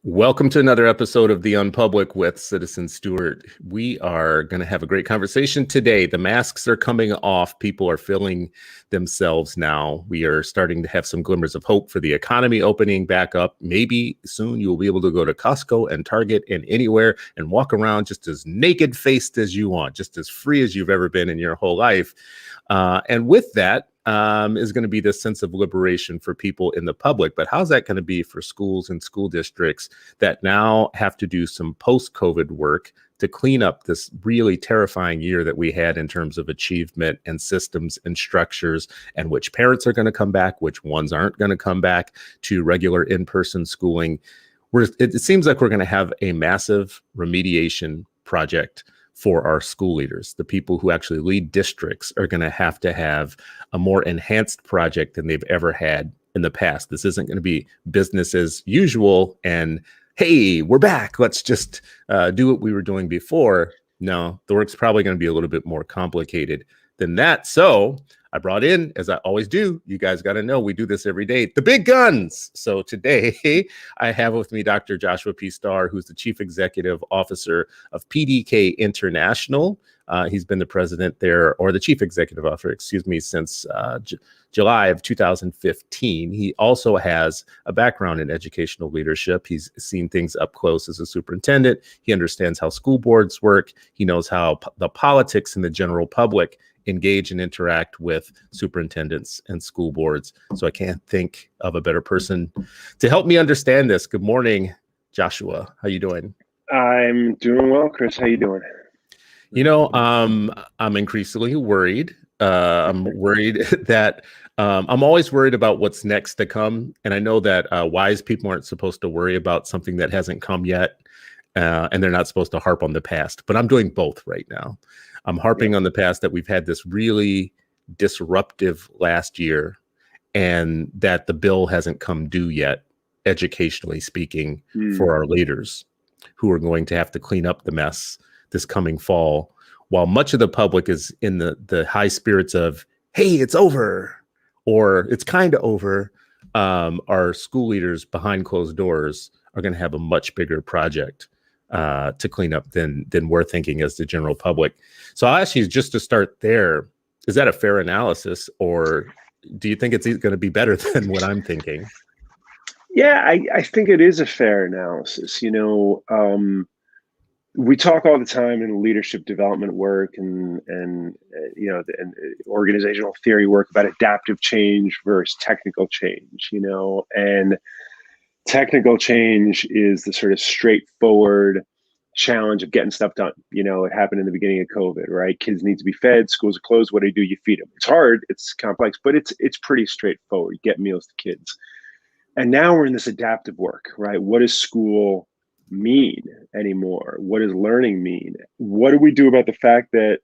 Welcome to another episode of The Unpublic with Citizen Stewart. We are going to have a great conversation today. The masks are coming off. People are feeling themselves now. We are starting to have some glimmers of hope for the economy opening back up. Maybe soon you will be able to go to Costco and Target and anywhere and walk around just as naked-faced as you want, just as free as you've ever been in your whole life. And with that, is going to be this sense of liberation for people in the public. But how's that going to be for schools and school districts that now have to do some post-COVID work to clean up this really terrifying year that we had in terms of achievement and systems and structures, and which parents are going to come back, which ones aren't going to come back to regular in-person schooling? It seems like we're going to have a massive remediation project for our school leaders. The people who actually lead districts are going to have a more enhanced project than they've ever had in the past. This isn't going to be business as usual and, hey, we're back, let's just do what we were doing before. No, the work's probably going to be a little bit more complicated than that. So I brought in, as I always do, you guys got to know we do this every day, the big guns. So today I have with me Dr. Joshua P. Starr, who's the Chief Executive Officer of PDK International. He's been the president there, or the Chief Executive Officer, excuse me, since July of 2015. He also has a background in educational leadership. He's seen things up close as a superintendent. He understands how school boards work. He knows how the politics and the general public engage and interact with superintendents and school boards. So I can't think of a better person to help me understand this. Good morning, Joshua. How you doing? I'm doing well, Chris. How you doing? You know, I'm increasingly worried. I'm worried that I'm always worried about what's next to come. And I know that wise people aren't supposed to worry about something that hasn't come yet. And they're not supposed to harp on the past. But I'm doing both right now. I'm harping on the past, that we've had this really disruptive last year, and that the bill hasn't come due yet, educationally speaking, for our leaders who are going to have to clean up the mess this coming fall, while much of the public is in the high spirits of, hey, it's over, or it's kind of over. Our school leaders behind closed doors are going to have a much bigger project to clean up than we're thinking as the general public. So I'll ask you, just to start there, is that a fair analysis, or do you think it's going to be better than what I'm thinking? Yeah, I think it is a fair analysis. We talk all the time in leadership development work and organizational theory work about adaptive change versus technical change, and technical change is the sort of straightforward challenge of getting stuff done. It happened in the beginning of COVID, right? Kids need to be fed, schools are closed. What do? You feed them. It's hard, it's complex, but it's pretty straightforward. You get meals to kids. And now we're in this adaptive work, right? What does school mean anymore? What does learning mean? What do we do about the fact that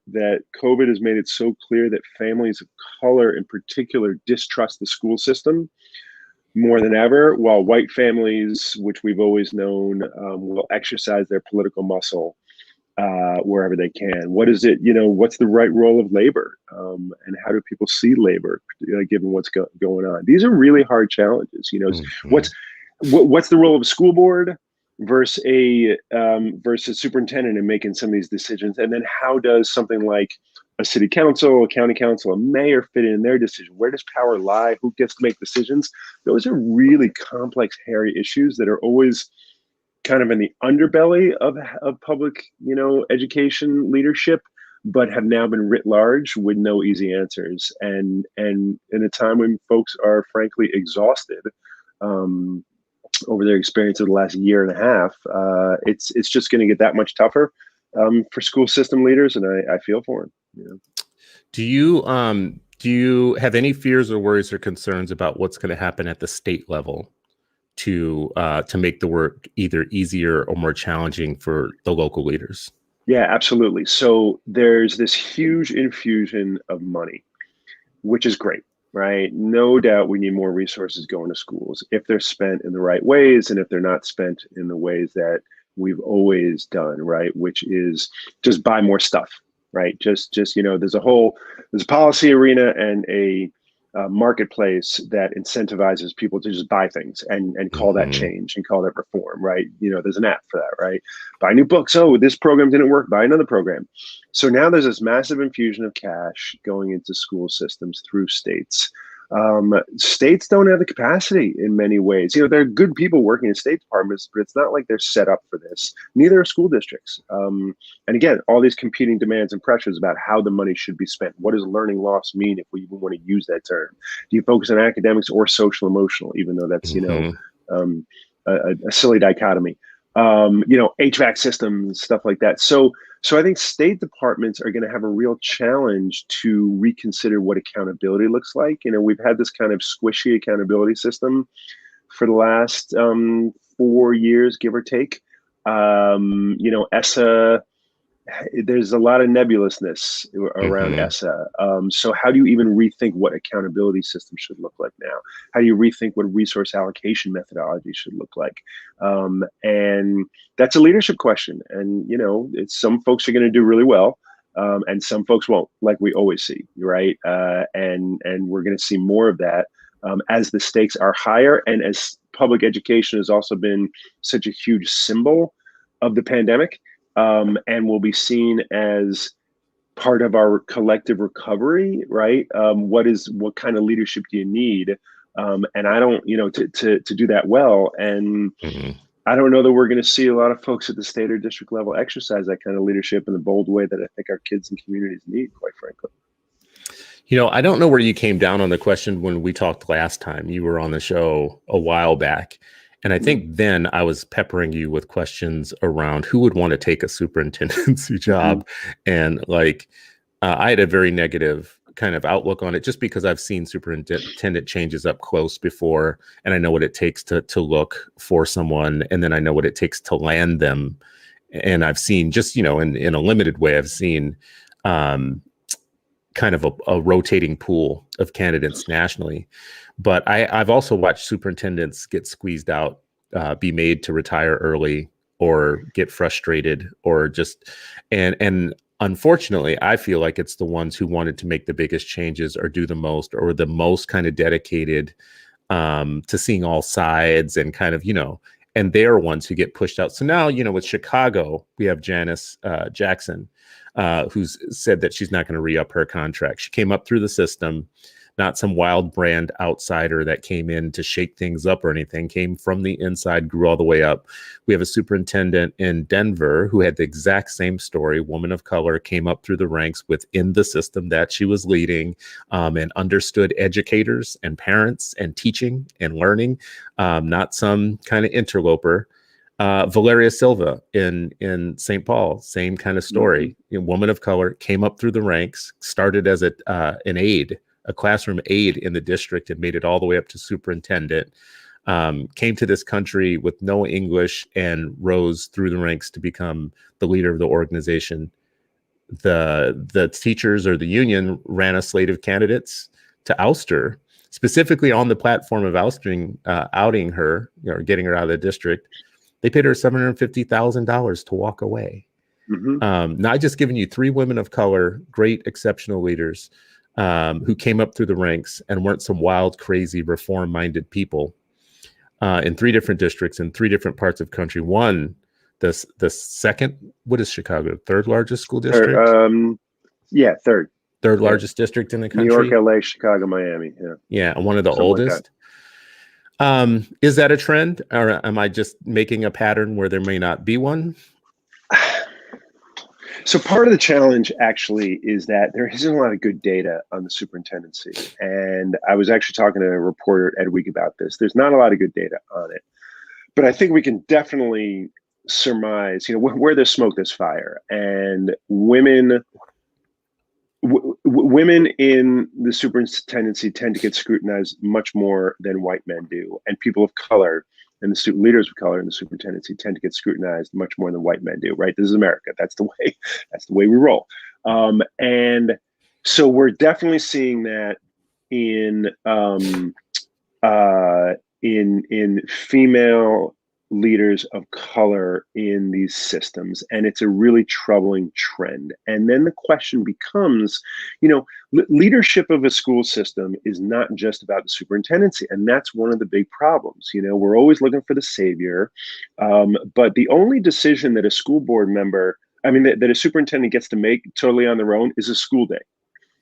COVID has made it so clear that families of color in particular distrust the school system more than ever, while white families, which we've always known, will exercise their political muscle wherever they can? What is it, what's the right role of labor? And how do people see labor, given what's going on? These are really hard challenges. What's the role of a school board versus a superintendent in making some of these decisions? And then how does something like a city council, a county council, a mayor fit in their decision? Where does power lie? Who gets to make decisions? Those are really complex, hairy issues that are always kind of in the underbelly of public, education leadership, but have now been writ large with no easy answers. And in a time when folks are frankly exhausted over their experience of the last year and a half, it's just going to get that much tougher for school system leaders, and I feel for them. Do you have any fears or worries or concerns about what's going to happen at the state level to make the work either easier or more challenging for the local leaders? Yeah, absolutely. So there's this huge infusion of money, which is great, right? No doubt we need more resources going to schools if they're spent in the right ways, and if they're not spent in the ways that we've always done, right? Which is just buy more stuff, right? Just there's a policy arena and a marketplace that incentivizes people to just buy things and call that Mm-hmm. change and call that reform, right? There's an app for that, right? Buy new books. Oh, this program didn't work. Buy another program. So now there's this massive infusion of cash going into school systems through states. States don't have the capacity in many ways. There are good people working in state departments, but it's not like they're set up for this. Neither are school districts. And again, all these competing demands and pressures about how the money should be spent. What does learning loss mean if we even want to use that term? Do you focus on academics or social emotional, even though that's, Mm-hmm. a silly dichotomy? HVAC systems, stuff like that. So I think state departments are going to have a real challenge to reconsider what accountability looks like. We've had this kind of squishy accountability system for the last 4 years, give or take. ESSA, there's a lot of nebulousness around Mm-hmm. ESSA. So how do you even rethink what accountability system should look like now? How do you rethink what resource allocation methodology should look like? And that's a leadership question. And, some folks are going to do really well. And some folks won't, like we always see, right? And we're going to see more of that as the stakes are higher, and as public education has also been such a huge symbol of the pandemic, and will be seen as part of our collective recovery, right? What kind of leadership do you need? And I don't, to do that well. And Mm-hmm. I don't know that we're going to see a lot of folks at the state or district level exercise that kind of leadership in the bold way that I think our kids and communities need, quite frankly. I don't know where you came down on the question when we talked last time. You were on the show a while back. And I think then I was peppering you with questions around who would want to take a superintendency job. And I had a very negative kind of outlook on it just because I've seen superintendent changes up close before. And I know what it takes to look for someone. And then I know what it takes to land them. And I've seen just, in a limited way, I've seen kind of a rotating pool of candidates nationally. But I've also watched superintendents get squeezed out, be made to retire early or get frustrated or just, and unfortunately, I feel like it's the ones who wanted to make the biggest changes or do the most or the most kind of dedicated to seeing all sides and kind of, and they're ones who get pushed out. So now, with Chicago, we have Janice Jackson, who's said that she's not going to re-up her contract. She came up through the system, not some wild brand outsider that came in to shake things up or anything, came from the inside, grew all the way up. We have a superintendent in Denver who had the exact same story, woman of color, came up through the ranks within the system that she was leading, and understood educators and parents and teaching and learning, not some kind of interloper. Valeria Silva in St. Paul, same kind of story. Woman of color, came up through the ranks, started as an aide, a classroom aide in the district, and made it all the way up to superintendent. Came to this country with no English and rose through the ranks to become the leader of the organization. The teachers or the union ran a slate of candidates to oust her, specifically on the platform of outing her, getting her out of the district. They paid her $750,000 to walk away. Now, I just given you 3 women of color, great, exceptional leaders who came up through the ranks and weren't some wild, crazy, reform-minded people in 3 different districts in 3 different parts of country. One, the second, what is Chicago? 3rd largest school district? Third. Third largest district in the country. New York, LA, Chicago, Miami. Yeah, one of the Something oldest. Is that a trend, or am I just making a pattern where there may not be one? So part of the challenge actually is that there isn't a lot of good data on the superintendency. And I was actually talking to a reporter, Ed Week, about this. There's not a lot of good data on it. But I think we can definitely surmise, where there's smoke, there's fire. And women in the superintendency tend to get scrutinized much more than white men do. And people of color and the leaders of color in the superintendency tend to get scrutinized much more than white men do, right? This is America. That's the way we roll. And so we're definitely seeing that in female leaders of color in these systems, and it's a really troubling trend. And then the question becomes, leadership of a school system is not just about the superintendency, and that's one of the big problems. We're always looking for the savior, but the only decision that a school board member, that a superintendent gets to make totally on their own is a school day.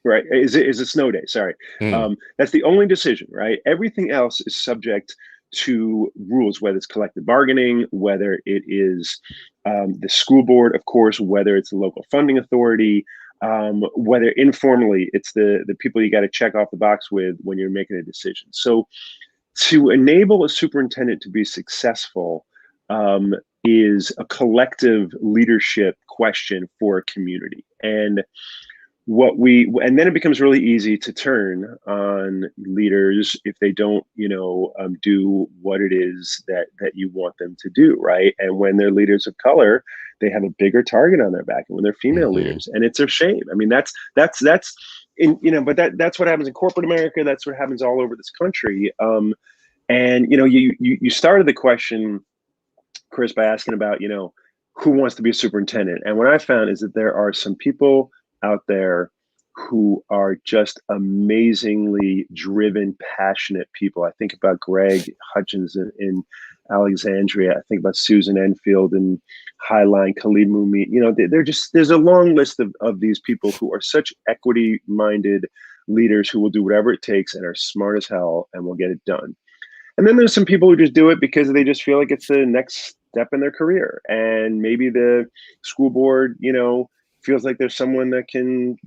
Right? Is a snow day? Sorry, Mm. that's the only decision. Right? Everything else is subject to rules, whether it's collective bargaining, whether it is the school board, of course, whether it's the local funding authority, whether informally it's the people you got to check off the box with when you're making a decision. So to enable a superintendent to be successful is a collective leadership question for a community. And then it becomes really easy to turn on leaders if they don't do what it is that you want them to do, right? And when they're leaders of color, they have a bigger target on their back, and when they're female Hmm. leaders, and it's a shame. That's but that's what happens in corporate America. That's what happens all over this country. And you started the question, Chris, by asking about who wants to be a superintendent. And what I found is that there are some people out there who are just amazingly driven, passionate people. I think about Greg Hutchins in Alexandria. I think about Susan Enfield in Highline, Khalid Mumit. There's a long list of these people who are such equity-minded leaders who will do whatever it takes and are smart as hell and will get it done. And then there's some people who just do it because they just feel like it's the next step in their career. And maybe the school board, feels like there's someone that can,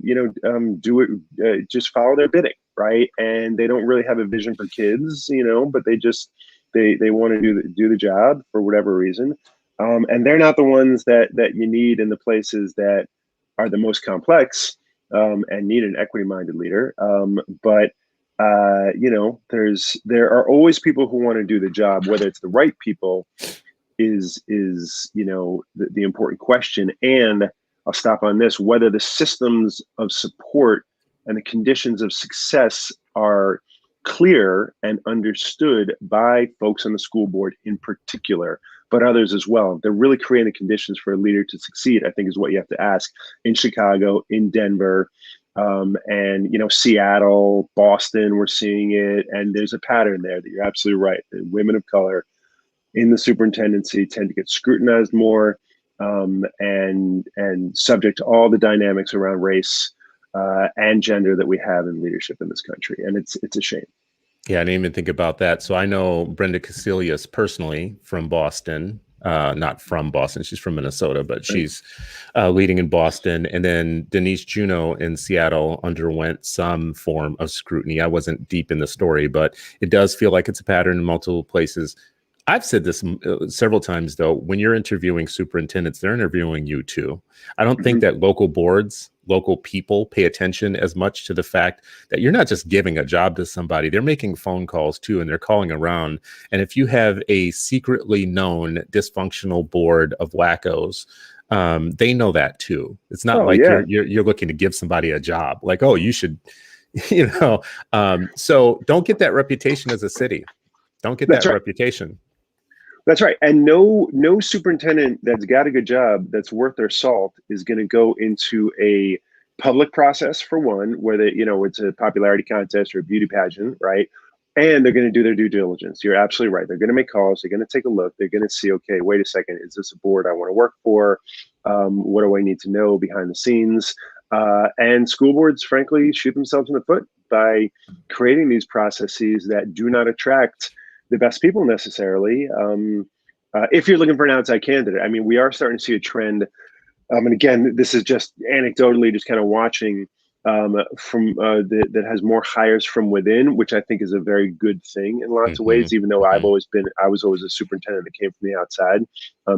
do it, just follow their bidding, right? And they don't really have a vision for kids, but they want to do the job for whatever reason. And they're not the ones that you need in the places that are the most complex, and need an equity-minded leader. But there are always people who want to do the job. Whether it's the right people is the important question. And I'll stop on this: whether the systems of support and the conditions of success are clear and understood by folks on the school board in particular, but others as well. They're really creating the conditions for a leader to succeed, I think, is what you have to ask. In Chicago, in Denver, and Seattle, Boston, we're seeing it, and there's a pattern there that you're absolutely right. The women of color in the superintendency tend to get scrutinized more, and subject to all the dynamics around race and gender that we have in leadership in this country, and it's a shame. Yeah, I didn't even think about that. So I know Brenda Casilius personally from Boston. Not from Boston, she's from Minnesota, but she's leading in Boston. And then Denise Juneau in Seattle underwent some form of scrutiny. I wasn't deep in the story, but it does feel like it's a pattern in multiple places. I've said this several times, though. When you're interviewing superintendents, they're interviewing you too. I don't think that local boards, local people pay attention as much to the fact that you're not just giving a job to somebody. They're making phone calls too, and they're calling around. And if you have a secretly known dysfunctional board of wackos, they know that too. It's not like you're looking to give somebody a job. Like, oh, you should, So don't get that reputation as a city. Don't get that reputation. That's right. And no superintendent that's got a good job that's worth their salt is going to go into a public process, for one, where it's a popularity contest or a beauty pageant, right? And they're going to do their due diligence. You're absolutely right. They're going to make calls. They're going to take a look. They're going to see, okay, wait a second, is this a board I want to work for? What do I need to know behind the scenes? And school boards, frankly, shoot themselves in the foot by creating these processes that do not attract the best people necessarily. If you're looking for an outside candidate, we are starting to see a trend. And again, this is just anecdotally, just kind of watching that has more hires from within, which I think is a very good thing in lots of ways. Even though I was always a superintendent that came from the outside.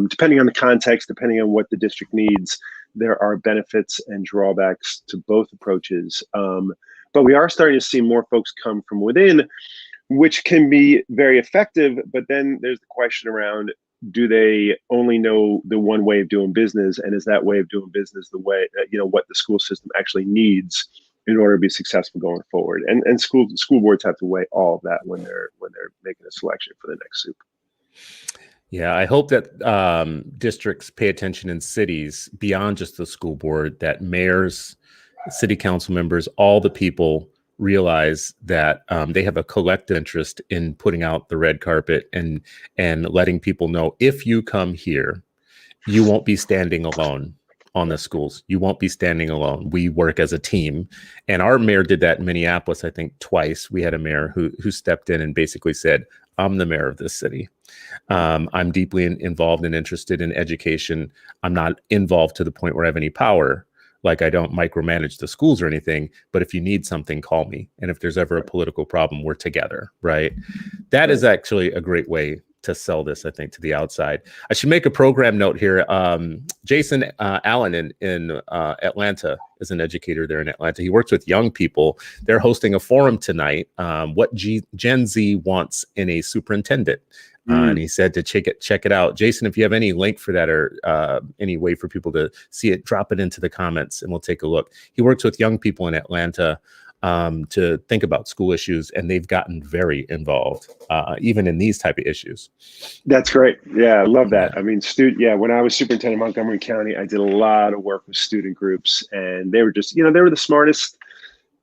Depending on the context, depending on what the district needs, there are benefits and drawbacks to both approaches. But we are starting to see more folks come from within, which can be very effective. But then there's the question around, do they only know the one way of doing business? And is that way of doing business the way, what the school system actually needs in order to be successful going forward? And school boards have to weigh all of that when they're making a selection for the next soup. Yeah, I hope that districts pay attention in cities beyond just the school board, that mayors, city council members, all the people realize that they have a collective interest in putting out the red carpet and letting people know, if you come here, you won't be standing alone on the schools. You won't be standing alone. We work as a team. And our mayor did that in Minneapolis, I think twice. We had a mayor who stepped in and basically said, I'm the mayor of this city. I'm deeply involved and interested in education. I'm not involved to the point where I have any power. Like, I don't micromanage the schools or anything, but if you need something, call me. And if there's ever a political problem, we're together, right? That is actually a great way to sell this, I think, to the outside. I should make a program note here. Jason Allen in Atlanta is an educator there in Atlanta. He works with young people. They're hosting a forum tonight, what Gen Z wants in a superintendent. And he said to check it out. Jason, if you have any link for that or any way for people to see it, drop it into the comments and we'll take a look. He works with young people in Atlanta to think about school issues, and they've gotten very involved, even in these type of issues. That's great. Yeah, I love that. I mean, when I was superintendent of Montgomery County, I did a lot of work with student groups, and they were just, they were the smartest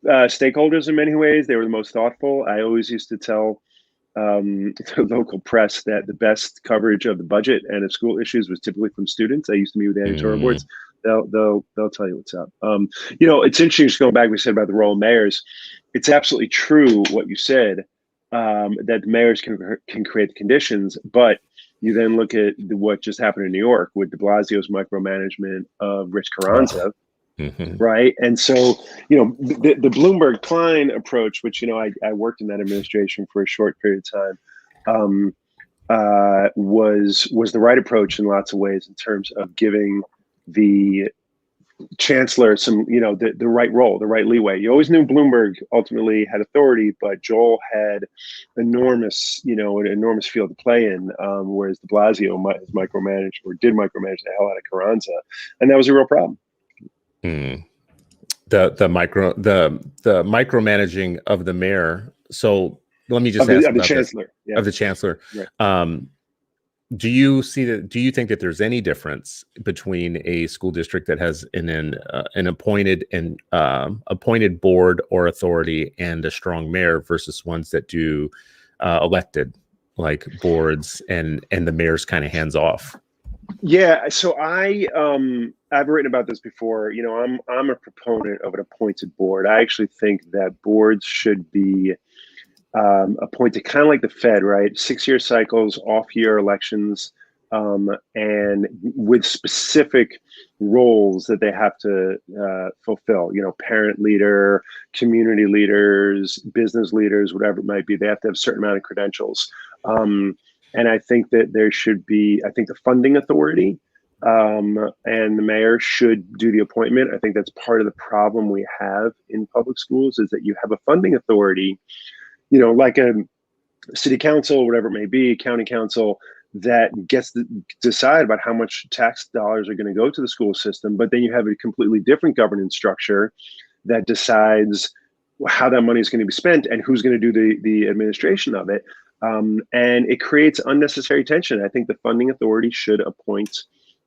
stakeholders in many ways. They were the most thoughtful. I always used to tell the local press that the best coverage of the budget and of school issues was typically from students. I used to meet with the editorial boards. They'll tell you what's up. It's interesting just going back, we said about the role of mayors. It's absolutely true what you said, that the mayors can create the conditions, but you then look at what just happened in New York with de Blasio's micromanagement of Rich Carranza. Right. And so, the Bloomberg Klein approach, which, I worked in that administration for a short period of time, was the right approach in lots of ways in terms of giving the chancellor some, the right role, the right leeway. You always knew Bloomberg ultimately had authority, but Joel had an enormous field to play in, whereas de Blasio did micromanage the hell out of Carranza. And that was a real problem. The micromanaging of the mayor. So let me just ask about the chancellor. Yeah. Of the chancellor. Right. Do you think that there's any difference between a school district that has an appointed board or authority and a strong mayor versus ones that do elected, like boards, and the mayor's kind of hands off? Yeah, so I've written about this before. I'm a proponent of an appointed board. I actually think that boards should be appointed kind of like the Fed, right? 6-year cycles, off-year elections, and with specific roles that they have to fulfill. Parent leader, community leaders, business leaders, whatever it might be. They have to have a certain amount of credentials. And I think that there should be, the funding authority and the mayor should do the appointment. I think that's part of the problem we have in public schools, is that you have a funding authority, like a city council, whatever it may be, county council, that gets to decide about how much tax dollars are going to go to the school system. But then you have a completely different governance structure that decides how that money is going to be spent and who's going to do the administration of it. And it creates unnecessary tension. I think the funding authority should appoint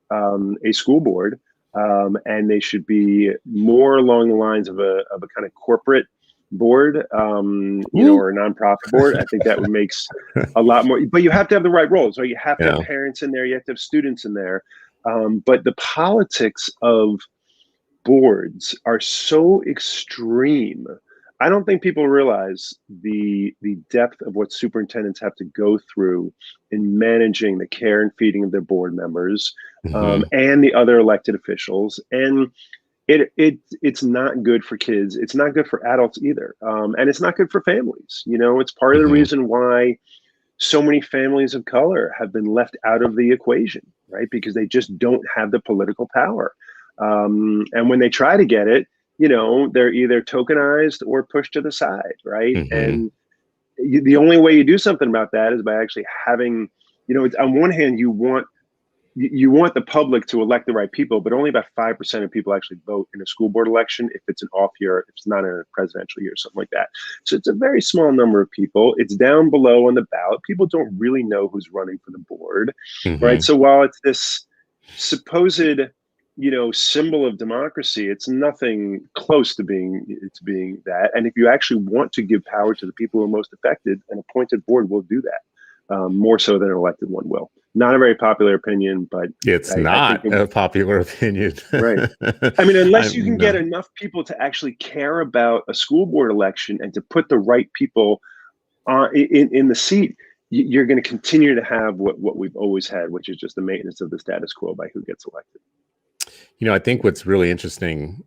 a school board, and they should be more along the lines of a kind of corporate board, or a nonprofit board. I think that would make a lot more. But you have to have the right roles, right? You have to have parents in there. You have to have students in there. But the politics of boards are so extreme. I don't think people realize the depth of what superintendents have to go through in managing the care and feeding of their board members, and the other elected officials. And it's not good for kids. It's not good for adults either. And it's not good for families. It's part of the reason why so many families of color have been left out of the equation, right? Because they just don't have the political power. And when they try to get it, they're either tokenized or pushed to the side, right? And the only way you do something about that is by actually having, on one hand, you want you want the public to elect the right people, but only about 5% of people actually vote in a school board election if it's an off year, if it's not a presidential year, something like that. So it's a very small number of people. It's down below on the ballot. People don't really know who's running for the board, right? So while it's this supposed, symbol of democracy, it's nothing close to being that. And if you actually want to give power to the people who are most affected, an appointed board will do that, more so than an elected one will. Not a very popular opinion, but it's not a popular opinion. Right. I mean, unless you can get enough people to actually care about a school board election and to put the right people in the seat, you're going to continue to have what we've always had, which is just the maintenance of the status quo by who gets elected. I think what's really interesting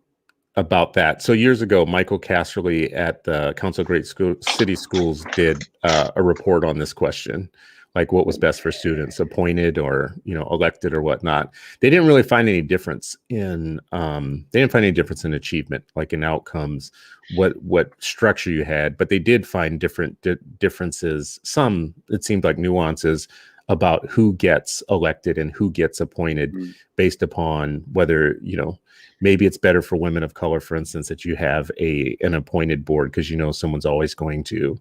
about that. So years ago, Michael Casserly at the Council of Great City Schools did a report on this question, like what was best for students, appointed or elected or whatnot. They didn't really find any difference in achievement, like in outcomes, what structure you had, but they did find different differences. Some, it seemed like nuances about who gets elected and who gets appointed based upon whether, maybe it's better for women of color, for instance, that you have an appointed board because someone's always going to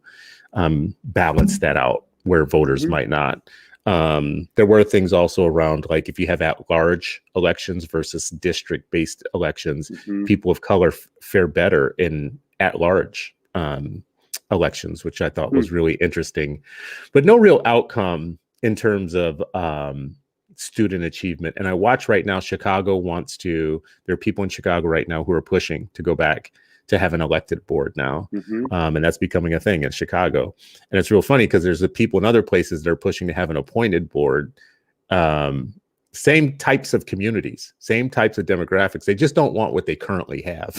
balance that out where voters might not. There were things also around, like if you have at-large elections versus district-based elections, people of color fare better in at-large elections, which I thought was really interesting, but no real outcome in terms of student achievement. And I watch right now, there are people in Chicago right now who are pushing to go back to have an elected board now. And that's becoming a thing in Chicago. And it's real funny because there's the people in other places that are pushing to have an appointed board. Same types of communities, same types of demographics. They just don't want what they currently have.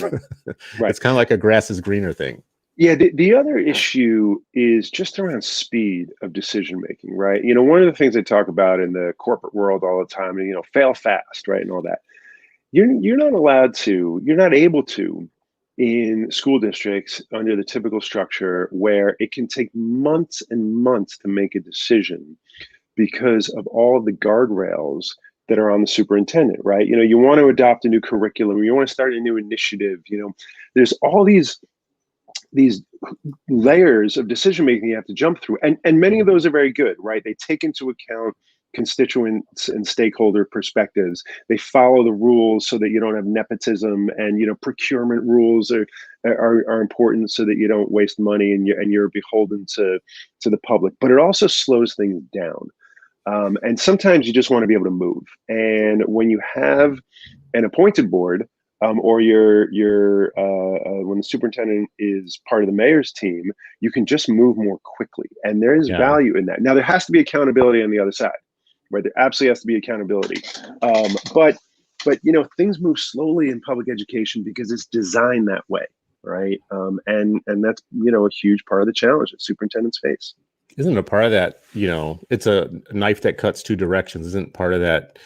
Right. It's kind of like a grass is greener thing. Yeah, the other issue is just around speed of decision making, right? One of the things they talk about in the corporate world all the time, fail fast, right, and all that. You're not able to, in school districts under the typical structure where it can take months and months to make a decision because of all of the guardrails that are on the superintendent, right? You want to adopt a new curriculum, you want to start a new initiative, there's all these layers of decision making you have to jump through, and many of those are very good, right? They take into account constituents and stakeholder perspectives. They follow the rules so that you don't have nepotism, and procurement rules are important so that you don't waste money and you're beholden to the public. But it also slows things down, and sometimes you just want to be able to move. And when you have an appointed board, or when the superintendent is part of the mayor's team, you can just move more quickly, and there is value in that. Now, there has to be accountability on the other side, right? There absolutely has to be accountability, but things move slowly in public education because it's designed that way, right? And that's a huge part of the challenge that superintendents face. Isn't a part of that, it's a knife that cuts two directions? Isn't part of that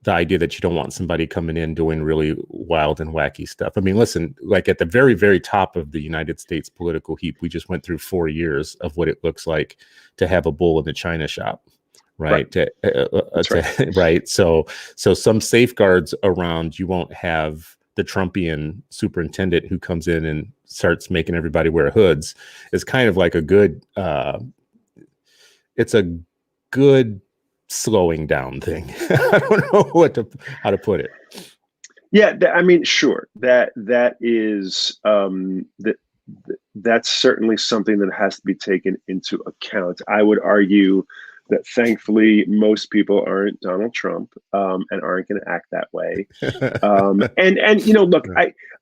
the idea that you don't want somebody coming in doing really wild and wacky stuff? I mean, listen, like at the very, very top of the United States political heap, we just went through 4 years of what it looks like to have a bull in the china shop, right? Right. So some safeguards around, you won't have the Trumpian superintendent who comes in and starts making everybody wear hoods, is kind of like a good, it's a good slowing down thing. I don't know how to put it. Yeah, I mean, sure. That is that's certainly something that has to be taken into account. I would argue that thankfully most people aren't Donald Trump, and aren't going to act that way. And look,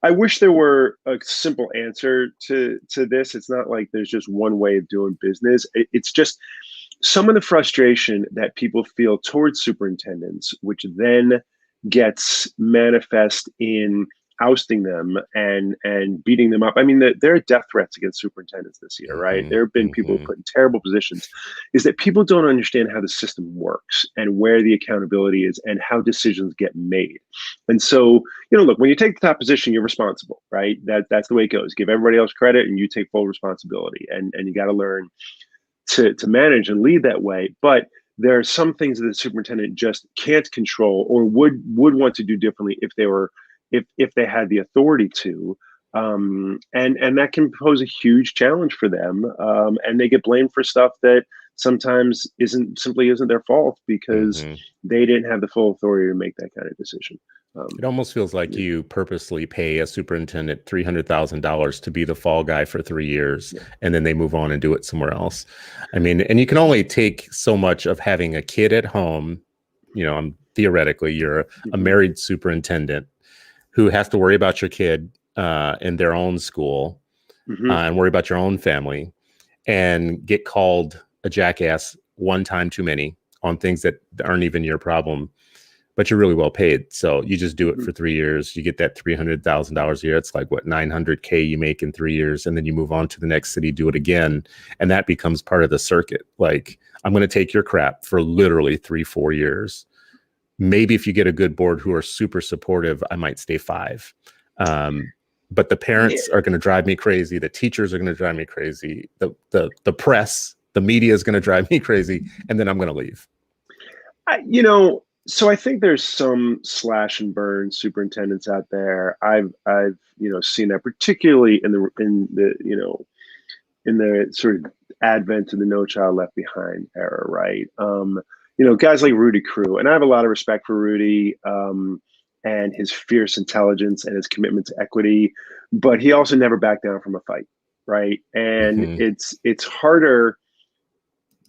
I wish there were a simple answer to this. It's not like there's just one way of doing business. It's just some of the frustration that people feel towards superintendents, which then gets manifest in ousting them and beating them up. I mean, there are death threats against superintendents this year, right? There have been people put in terrible positions. Is that people don't understand how the system works and where the accountability is and how decisions get made. And so, look, when you take the top position, you're responsible, right? That's the way it goes. Give everybody else credit and you take full responsibility. And you got to learn to manage and lead that way. But there are some things that the superintendent just can't control or would want to do differently if they were if they had the authority to. And that can pose a huge challenge for them, and they get blamed for stuff that sometimes isn't their fault because Hmm. they didn't have the full authority to make that kind of decision. It almost feels like Yeah, you purposely pay a superintendent $300,000 to be the fall guy for 3 years, yeah. and then they move on and do it somewhere else. I mean, and you can only take so much of having a kid at home. Theoretically, you're a Mhm, married superintendent who has to worry about your kid in their own school mhm. and worry about your own family and get called a jackass one time too many on things that aren't even your problem, but you're really well paid. So you just do it Mhm. for 3 years. You get that $300,000 a year. It's like what, 900K you make in 3 years. And then you move on to the next city, do it again. And that becomes part of the circuit. Like, I'm going to take your crap for literally 3-4 years. Maybe if you get a good board who are super supportive, I might stay 5. But the Yeah, parents are going to drive me crazy. The teachers are going to drive me crazy. The press, the media is going to drive me crazy. And then I'm going to leave. so I think there's some slash and burn superintendents out there. I've seen that particularly in the sort of advent of the No Child Left Behind era, right? Guys like Rudy Crew, and I have a lot of respect for Rudy, and his fierce intelligence and his commitment to equity, but he also never backed down from a fight, right? And Mm-hmm. it's harder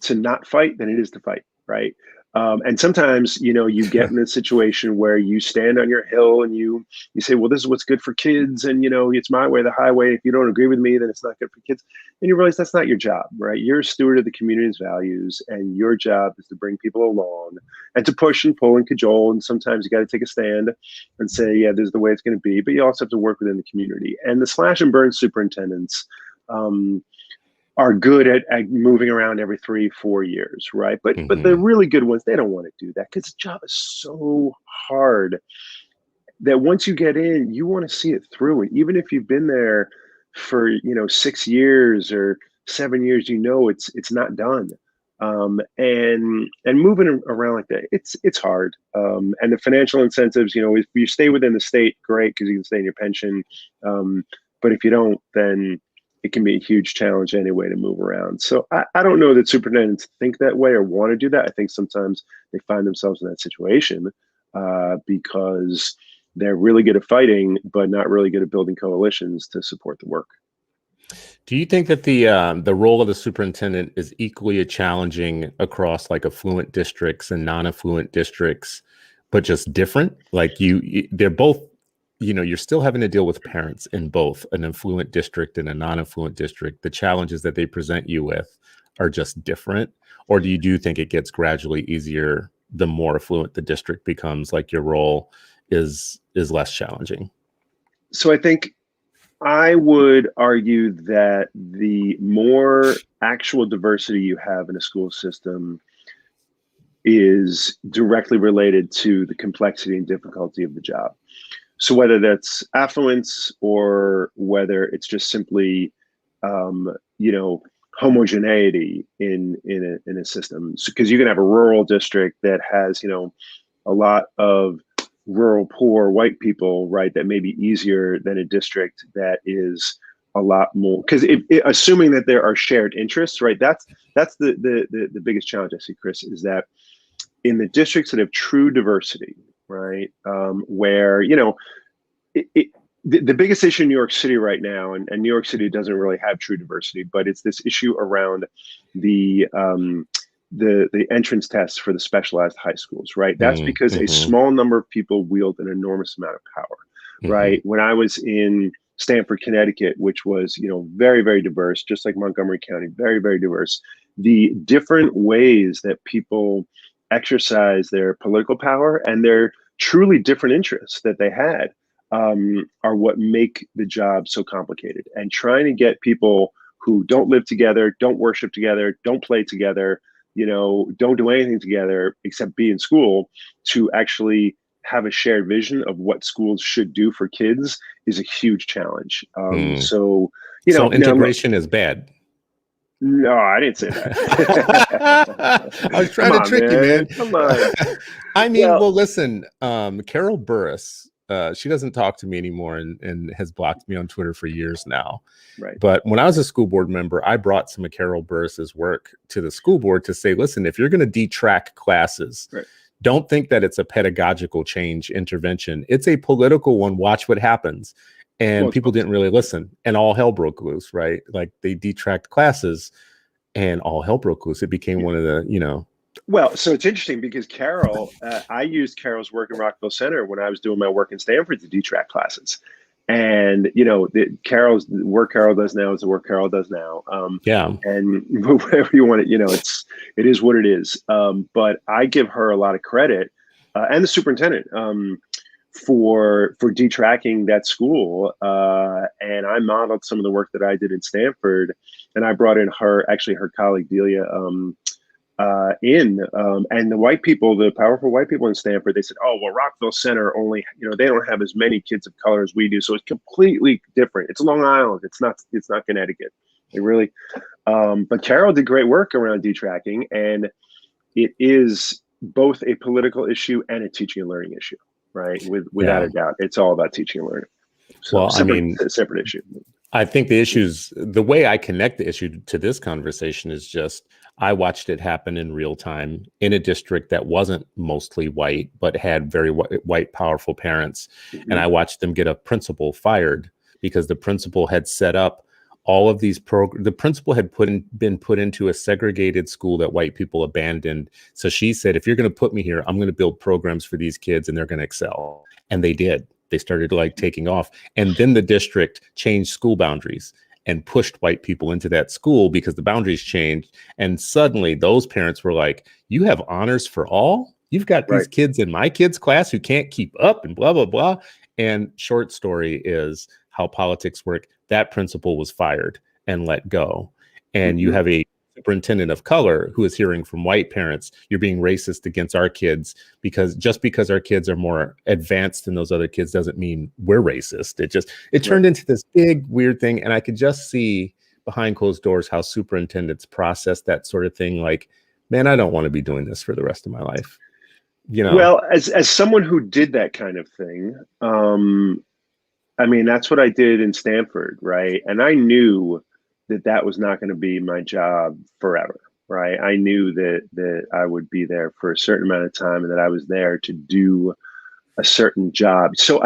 to not fight than it is to fight, right? And sometimes, you get in a situation where you stand on your hill and you say, well, this is what's good for kids, and it's my way, the highway. If you don't agree with me, then it's not good for kids. And you realize that's not your job, right? You're a steward of the community's values, and your job is to bring people along and to push and pull and cajole. And sometimes you got to take a stand and say, yeah, this is the way it's going to be. But you also have to work within the community. And the slash and burn superintendents, um, are good at moving around every 3-4 years, right? But the Mm-hmm. really good ones, they don't want to do that because the job is so hard that once you get in, you want to see it through. And even if you've been there for 6 years or 7 years, it's not done. And moving around like that, it's hard. And the financial incentives, if you stay within the state, great because you can stay in your pension. But if you don't, then it can be a huge challenge anyway to move around. So I don't know that superintendents think that way or want to do that. I think sometimes they find themselves in that situation because they're really good at fighting, but not really good at building coalitions to support the work. Do you think that the role of the superintendent is equally challenging across like affluent districts and non-affluent districts, but just different? Like they're both, you're still having to deal with parents in both an affluent district and a non-affluent district. The challenges that they present you with are just different. Or do you think it gets gradually easier the more affluent the district becomes? Like your role is less challenging. So I think I would argue that the more actual diversity you have in a school system is directly related to the complexity and difficulty of the job. So whether that's affluence or whether it's just simply, um, you know, homogeneity in a system, because you can have a rural district that has, a lot of rural poor white people, right? That may be easier than a district that is a lot more because assuming that there are shared interests, right? That's the biggest challenge I see, Chris, is that in the districts that have true diversity, right, where it, it, the biggest issue in New York City right now, and New York City doesn't really have true diversity, but it's this issue around the um, the entrance tests for the specialized high schools, right? That's because a Mm-hmm. small number of people wield an enormous amount of power, Mm-hmm. right? When I was in Stamford, Connecticut, which was very very diverse, just like Montgomery County, very very diverse. The different ways that people exercise their political power and their truly different interests that they had are what make the job so complicated. And trying to get people who don't live together, don't worship together, don't play together, don't do anything together except be in school to actually have a shared vision of what schools should do for kids is a huge challenge. Mm. So, So now look, integration is bad. No, I didn't say I that. was Come trying to on, trick you, man. man. Come on. I mean, Well, well, listen, Carol Burris, she doesn't talk to me anymore and has blocked me on Twitter for years now. right. But when I was a school board member, I brought some of Carol Burris's work to the school board to say, listen, if you're going to detrack classes, Right. don't think that it's a pedagogical change intervention. It's a political one. Watch what happens. And Well, it's people both. didn't really listen. And all hell broke loose, right? Like they detracked classes and all hell broke loose. It became Yeah. one of the. Well, so it's interesting because Carol, I used Carol's work in Rockville Center when I was doing my work in Stanford to detrack classes. And Carol's the work Carol does now is the work Carol does now. Yeah. And whatever you want it is what it is. But I give her a lot of credit, and the superintendent, for detracking that school. And I modeled some of the work that I did in Stanford, and I brought in her colleague Delia. And the white people, the powerful white people in Stanford, they said, "Oh, well, Rockville Center only, they don't have as many kids of color as we do, so it's completely different. It's Long Island. It's not Connecticut. It really." But Carol did great work around detracking, and it is both a political issue and a teaching and learning issue, right? Without Yeah. a doubt, it's all about teaching and learning. So Well, I mean, separate issue. I think the way I connect the issue to this conversation is just I watched it happen in real time in a district that wasn't mostly white, but had very white, powerful parents. Mm-hmm. And I watched them get a principal fired because the principal had set up all of these the principal had been put into a segregated school that white people abandoned. So she said, if you're going to put me here, I'm going to build programs for these kids and they're going to excel. And they did. They started taking off. And then the district changed school boundaries and pushed white people into that school because the boundaries changed. And suddenly those parents were like, you have honors for all? You've got these kids in my kids' class who can't keep up and blah, blah, blah. And short story is how politics work. That principal was fired and let go. And you have a superintendent of color who is hearing from white parents, you're being racist against our kids because our kids are more advanced than those other kids doesn't mean we're racist. It turned into this big weird thing. And I could just see behind closed doors how superintendents process that sort of thing. Like, man, I don't want to be doing this for the rest of my life. Well, as someone who did that kind of thing, I mean, that's what I did in Stanford, right? And I knew that was not going to be my job forever, right? I knew that I would be there for a certain amount of time and that I was there to do a certain job. So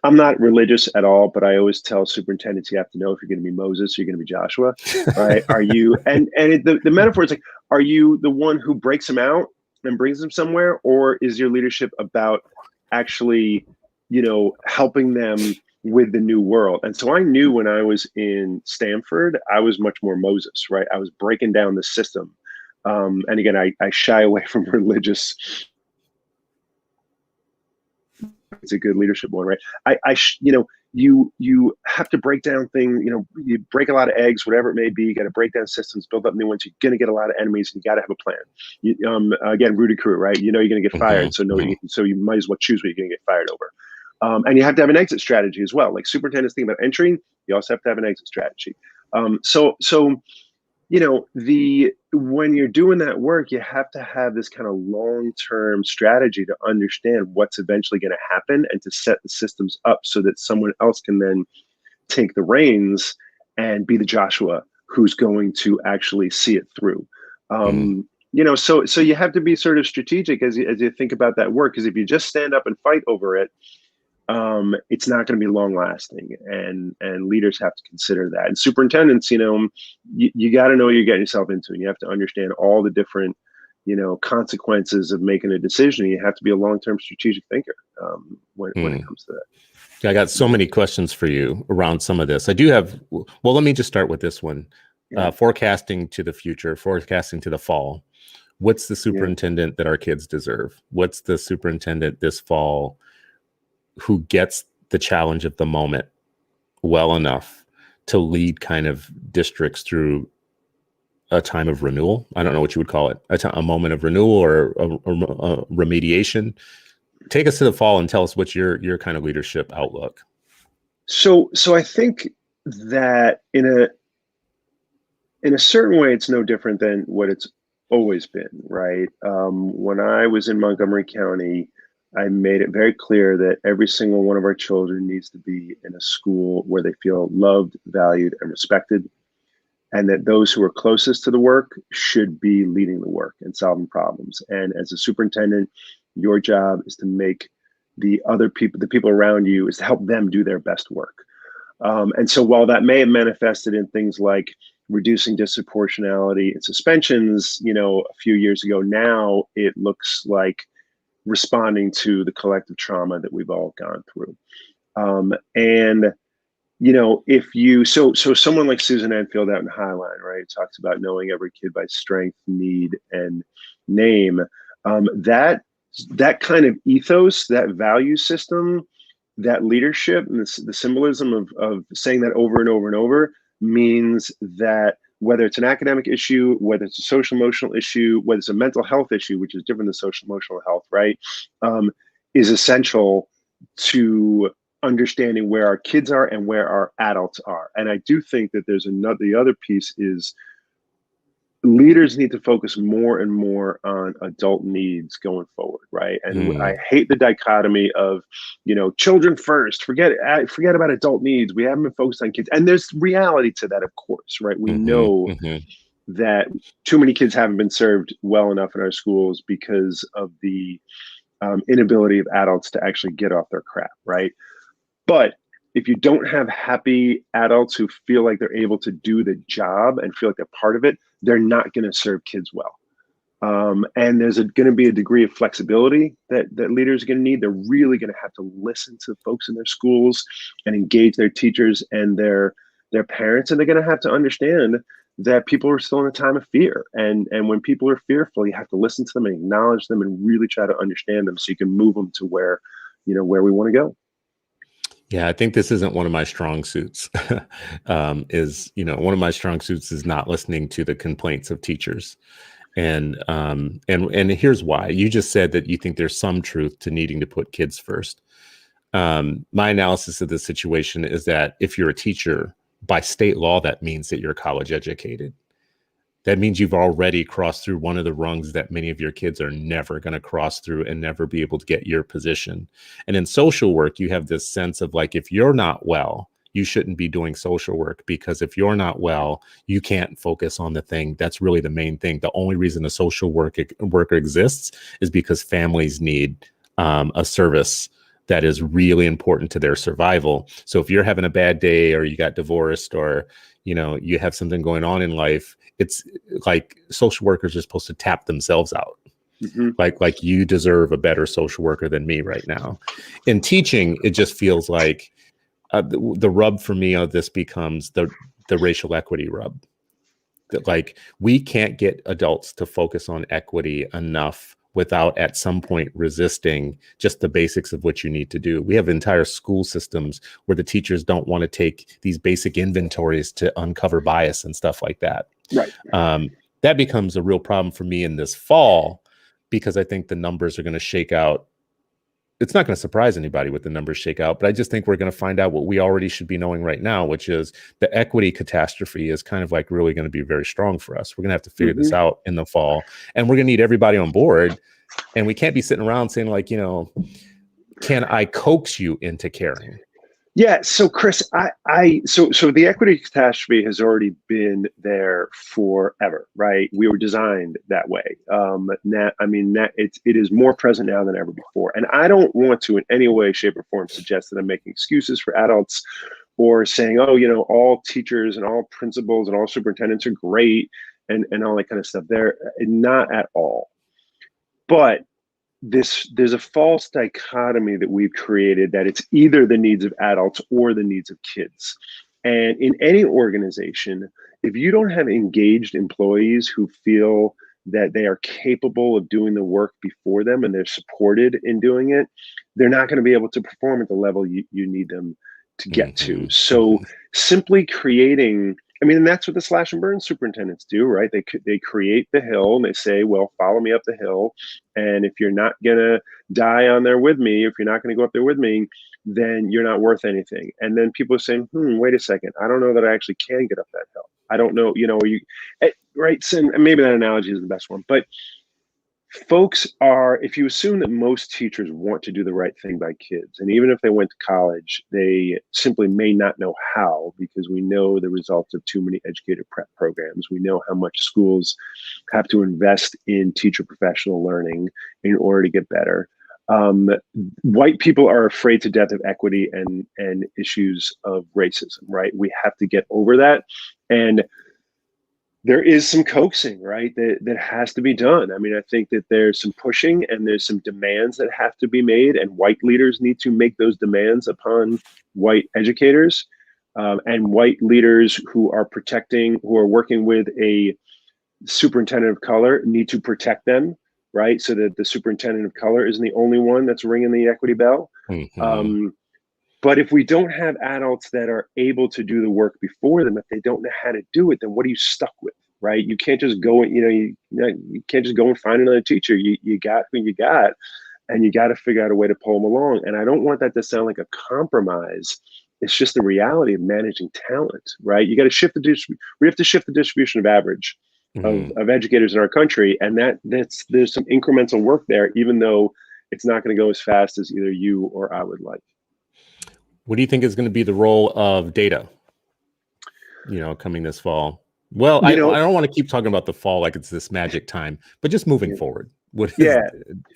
I'm not religious at all, but I always tell superintendents, you have to know if you're going to be Moses or you're going to be Joshua, right? Are you, the metaphor is like, are you the one who breaks them out and brings them somewhere? Or is your leadership about actually, helping them with the new world? And so I knew when I was in Stanford, I was much more Moses, right? I was breaking down the system. And again, I shy away from religious. It's a good leadership one, right? You have to break down things, you break a lot of eggs, whatever it may be. You got to break down systems, build up new ones. You're going to get a lot of enemies and you got to have a plan. Again, Rudy Crew, right? You're going to get fired. So you might as well choose what you're going to get fired over. And you have to have an exit strategy as well. Like superintendents think about entering, you also have to have an exit strategy. When you're doing that work, you have to have this kind of long-term strategy to understand what's eventually going to happen and to set the systems up so that someone else can then take the reins and be the Joshua who's going to actually see it through. So you have to be sort of strategic as you think about that work, because if you just stand up and fight over it, it's not going to be long lasting, and leaders have to consider that. And superintendents, you got to know what you're getting yourself into, and you have to understand all the different, consequences of making a decision. You have to be a long-term strategic thinker when it comes to that. I got so many questions for you around some of this. I do have, well, let me just start with this one. Forecasting to the future, forecasting to the fall. What's the superintendent that our kids deserve? What's the superintendent this fall who gets the challenge of the moment well enough to lead kind of districts through a time of renewal? I don't know what you would call it, a moment of renewal or a remediation. Take us to the fall and tell us what's your kind of leadership outlook. So I think that In a certain way, it's no different than what it's always been, right? When I was in Montgomery County, I made it very clear that every single one of our children needs to be in a school where they feel loved, valued, and respected, and that those who are closest to the work should be leading the work and solving problems. And as a superintendent, your job is to make the other people, the people around you, is to help them do their best work. And so while that may have manifested in things like reducing disproportionality and suspensions, a few years ago, now it looks like responding to the collective trauma that we've all gone through. And if you so someone like Susan Enfield out in Highline, right, talks about knowing every kid by strength, need, and name. That kind of ethos, that value system, that leadership, and the symbolism of saying that over and over and over means that whether it's an academic issue, whether it's a social emotional issue, whether it's a mental health issue, which is different than social emotional health, right, is essential to understanding where our kids are and where our adults are. And I do think that there's another, the other piece is leaders need to focus more and more on adult needs going forward, right? And I Mm, hate the dichotomy of, children first, forget about adult needs. We haven't been focused on kids. And there's reality to that, of course, right? We mhm, know mhm. that too many kids haven't been served well enough in our schools because of the inability of adults to actually get off their crap, right? But if you don't have happy adults who feel like they're able to do the job and feel like they're part of it, they're not going to serve kids well. And there's going to be a degree of flexibility that leaders are going to need. They're really going to have to listen to folks in their schools and engage their teachers and their parents, and they're going to have to understand that people are still in a time of fear. And when people are fearful, you have to listen to them and acknowledge them and really try to understand them so you can move them to where we want to go. Yeah, I think this isn't one of my strong suits. One of my strong suits is not listening to the complaints of teachers. And here's why. You just said that you think there's some truth to needing to put kids first. My analysis of the situation is that if you're a teacher, by state law, that means that you're college educated. That means you've already crossed through one of the rungs that many of your kids are never going to cross through and never be able to get your position. And in social work, you have this sense of like, if you're not well, you shouldn't be doing social work, because if you're not well, you can't focus on the thing that's really the main thing. The only reason a social worker exists is because families need a service that is really important to their survival. So if you're having a bad day, or you got divorced, or you have something going on in life, it's like social workers are supposed to tap themselves out. Mm-hmm. Like you deserve a better social worker than me right now. In teaching, it just feels like the rub for me of this becomes the racial equity rub. That like we can't get adults to focus on equity enough without at some point resisting just the basics of what you need to do. We have entire school systems where the teachers don't want to take these basic inventories to uncover bias and stuff like that. Right. Um, that becomes a real problem for me in this fall, because I think the numbers are going to shake out. It's not going to surprise anybody what the numbers shake out, but I just think we're going to find out what we already should be knowing right now, which is the equity catastrophe is kind of like really going to be very strong for us. We're going to have to figure this Mm-hmm. out in the fall, and we're going to need everybody on board. And we can't be sitting around saying like, can I coax you into caring? Yeah. So Chris, so the equity catastrophe has already been there forever, right? We were designed that way. It is more present now than ever before. And I don't want to in any way, shape, or form suggest that I'm making excuses for adults or saying, oh, all teachers and all principals and all superintendents are great and all that kind of stuff. They're not at all. But there's a false dichotomy that we've created that it's either the needs of adults or the needs of kids. And in any organization, if you don't have engaged employees who feel that they are capable of doing the work before them and they're supported in doing it, they're not going to be able to perform at the level you need them to get to. Mm-hmm, So mm-hmm. simply creating, and that's what the slash and burn superintendents do, right? They create the hill and they say, well, follow me up the hill. And if you're not going to die on there with me, if you're not going to go up there with me, then you're not worth anything. And then people are saying, wait a second, I don't know that I actually can get up that hill. I don't know, right? So, and maybe that analogy is the best one, but folks are, if you assume that most teachers want to do the right thing by kids, and even if they went to college, they simply may not know how, because we know the results of too many educator prep programs. We know how much schools have to invest in teacher professional learning in order to get better. White people are afraid to death of equity and issues of racism, right? We have to get over that. And there is some coaxing, right, that has to be done. I mean, I think that there's some pushing and there's some demands that have to be made, and white leaders need to make those demands upon white educators, and white leaders who are working with a superintendent of color need to protect them, right, so that the superintendent of color isn't the only one that's ringing the equity bell. Mhm. But if we don't have adults that are able to do the work before them, if they don't know how to do it, then what are you stuck with, right? You can't just go, you can't just go and find another teacher. You got who you got, and you got to figure out a way to pull them along. And I don't want that to sound like a compromise. It's just the reality of managing talent, right? You got to shift we have to shift the distribution of average Mhm. of educators in our country, and there's some incremental work there, even though it's not going to go as fast as either you or I would like. What do you think is going to be the role of data, coming this fall? Well, I You know, don't want to keep talking about the fall like it's this magic time, but just moving forward, what is yeah.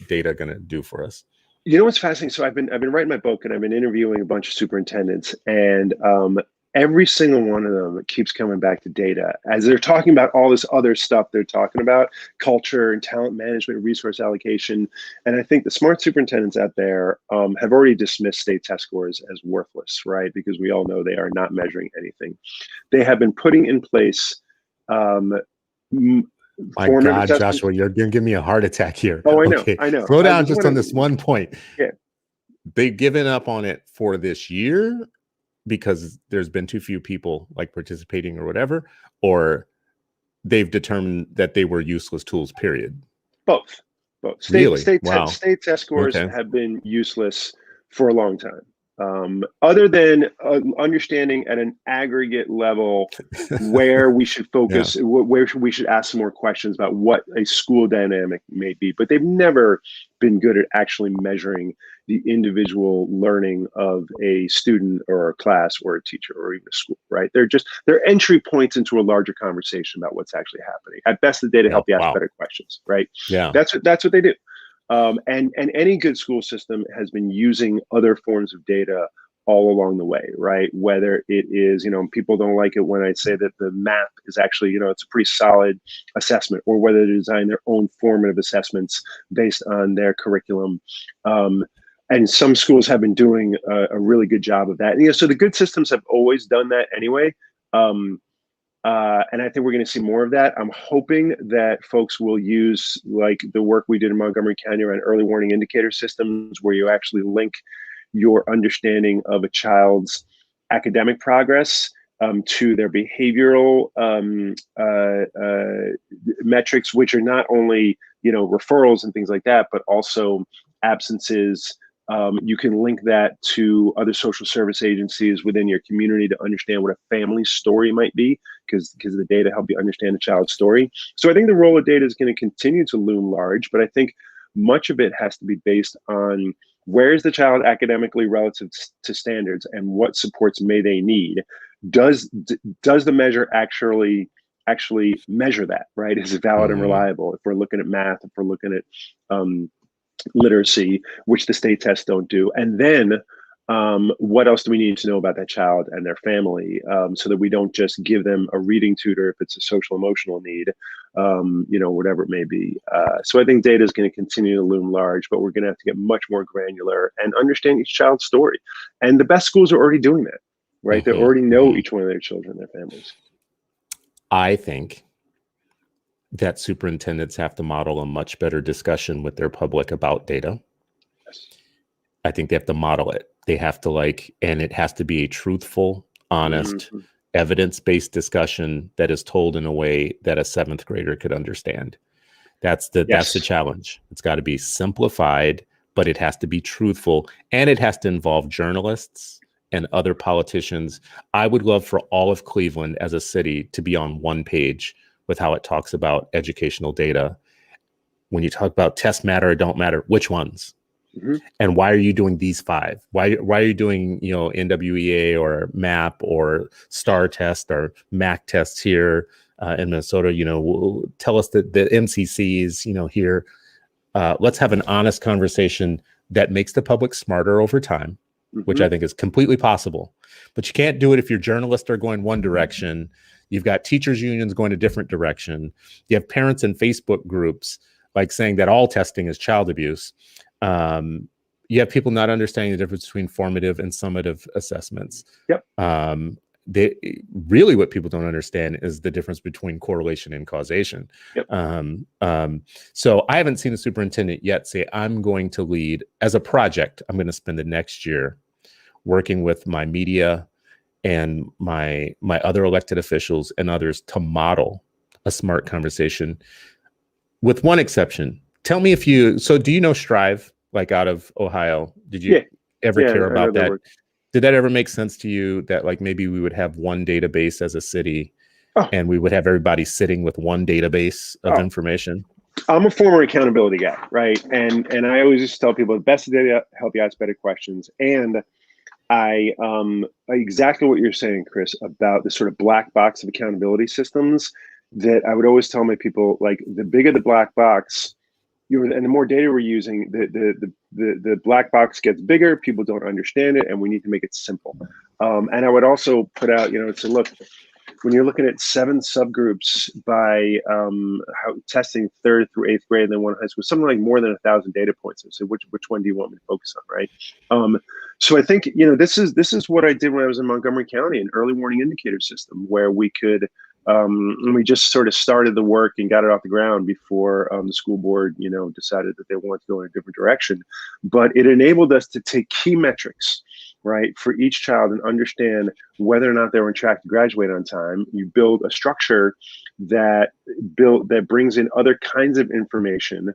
data going to do for us? You know what's fascinating? So I've been writing my book, and I've been interviewing a bunch of superintendents, and every single one of them keeps coming back to data as they're talking about all this other stuff. They're talking about culture and talent management, resource allocation, and I think the smart superintendents out there have already dismissed state test scores as worthless, right? Because we all know they are not measuring anything. They have been putting in place um, My formative God, assessments. Joshua, you're going to give me a heart attack here. Oh, I know, Okay, I know. slow I down just just want on this to, one point. yeah. They've given up on it for this year because there's been too few people like participating or whatever, or they've determined that they were useless tools, period. Both, both. Really? Wow. State test scores Okay. have been useless for a long time. Other than understanding at an aggregate level where we should Yeah. focus, where we should ask some more questions about what a school dynamic may be, but they've never been good at actually measuring the individual learning of a student or a class or a teacher or even a school, right? They're entry points into a larger conversation about what's actually happening. At best, the data Yeah. help you ask Wow. better questions, right? Yeah. That's what they do. And any good school system has been using other forms of data all along the way, right? Whether it is, people don't like it when I say that the map is actually, it's a pretty solid assessment, or whether they design their own formative assessments based on their curriculum. And some schools have been doing a really good job of that. And, so the good systems have always done that anyway. And I think we're going to see more of that. I'm hoping that folks will use like the work we did in Montgomery County around early warning indicator systems, where you actually link your understanding of a child's academic progress to their behavioral metrics, which are not only referrals and things like that, but also absences. You can link that to other social service agencies within your community to understand what a family story might be, because the data help you understand a child's story. So I think the role of data is going to continue to loom large, but I think much of it has to be based on where is the child academically relative to standards, and what supports may they need. Does the measure actually measure that, right? Is it valid and Mm. reliable? If we're looking at math, if we're looking at literacy, which the state tests don't do. And then what else do we need to know about that child and their family, so that we don't just give them a reading tutor if it's a social emotional need, whatever it may be. So I think data is going to continue to loom large, but we're going to have to get much more granular and understand each child's story. And the best schools are already doing that, right? They Mm-hmm. already know Mm-hmm. each one of their children, their families. I think that superintendents have to model a much better discussion with their public about data. Yes. I think they have to model it. They have to and it has to be a truthful, honest, Mm-hmm. evidence-based discussion that is told in a way that a seventh grader could understand. That's the challenge. It's got to be simplified, but it has to be truthful, and it has to involve journalists and other politicians. I would love for all of Cleveland as a city to be on one page with how it talks about educational data. When you talk about tests matter or don't matter, which ones? Mhm. And why are you doing these 5? Why are you doing, NWEA or MAP or STAR test or MAC tests here in Minnesota? Tell us the MCCs, here. Let's have an honest conversation that makes the public smarter over time, which I think is completely possible. But you can't do it if your journalists are going one direction. You've got teachers unions going a different direction. You have parents in Facebook groups like saying that all testing is child abuse. You have people not understanding the difference between formative and summative assessments. Yep. They really, what people don't understand is the difference between correlation and causation. Yep. So I haven't seen a superintendent yet say, I'm going to lead as a project. I'm going to spend the next year working with my media and my other elected officials and others to model a smart conversation, with one exception. Tell me do you know Strive, like out of Ohio? Did you ever care about that? Did that ever make sense to you that like maybe we would have one database as a city and we would have everybody sitting with one database of information? I'm a former accountability guy, right? And I always just tell people the best data help you ask better questions. And I exactly what you're saying, Chris, about the sort of black box of accountability systems, that I would always tell my people, like, the bigger the black box, and the more data we're using, the black box gets bigger. People don't understand it, and we need to make it simple. And I would also put out, to look, when you're looking at 7 subgroups by how testing 3rd through 8th grade and then one high school, something like more than 1,000 data points. So which one do you want me to focus on, right? So I think this is what I did when I was in Montgomery County, an early warning indicator system where we could. And we just sort of started the work and got it off the ground before the school board, decided that they wanted to go in a different direction. But it enabled us to take key metrics, right, for each child and understand whether or not they were on track to graduate on time. You build a structure that brings in other kinds of information.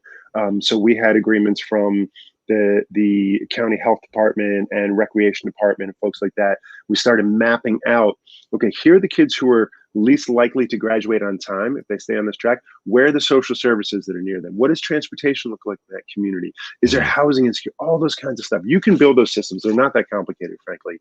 So we had agreements from the county health department and recreation department and folks like that. We started mapping out, okay, here are the kids who are least likely to graduate on time if they stay on this track. Where are the social services that are near them? What does transportation look like in that community? Is there housing insecurity? All those kinds of stuff. You can build those systems. They're not that complicated, frankly.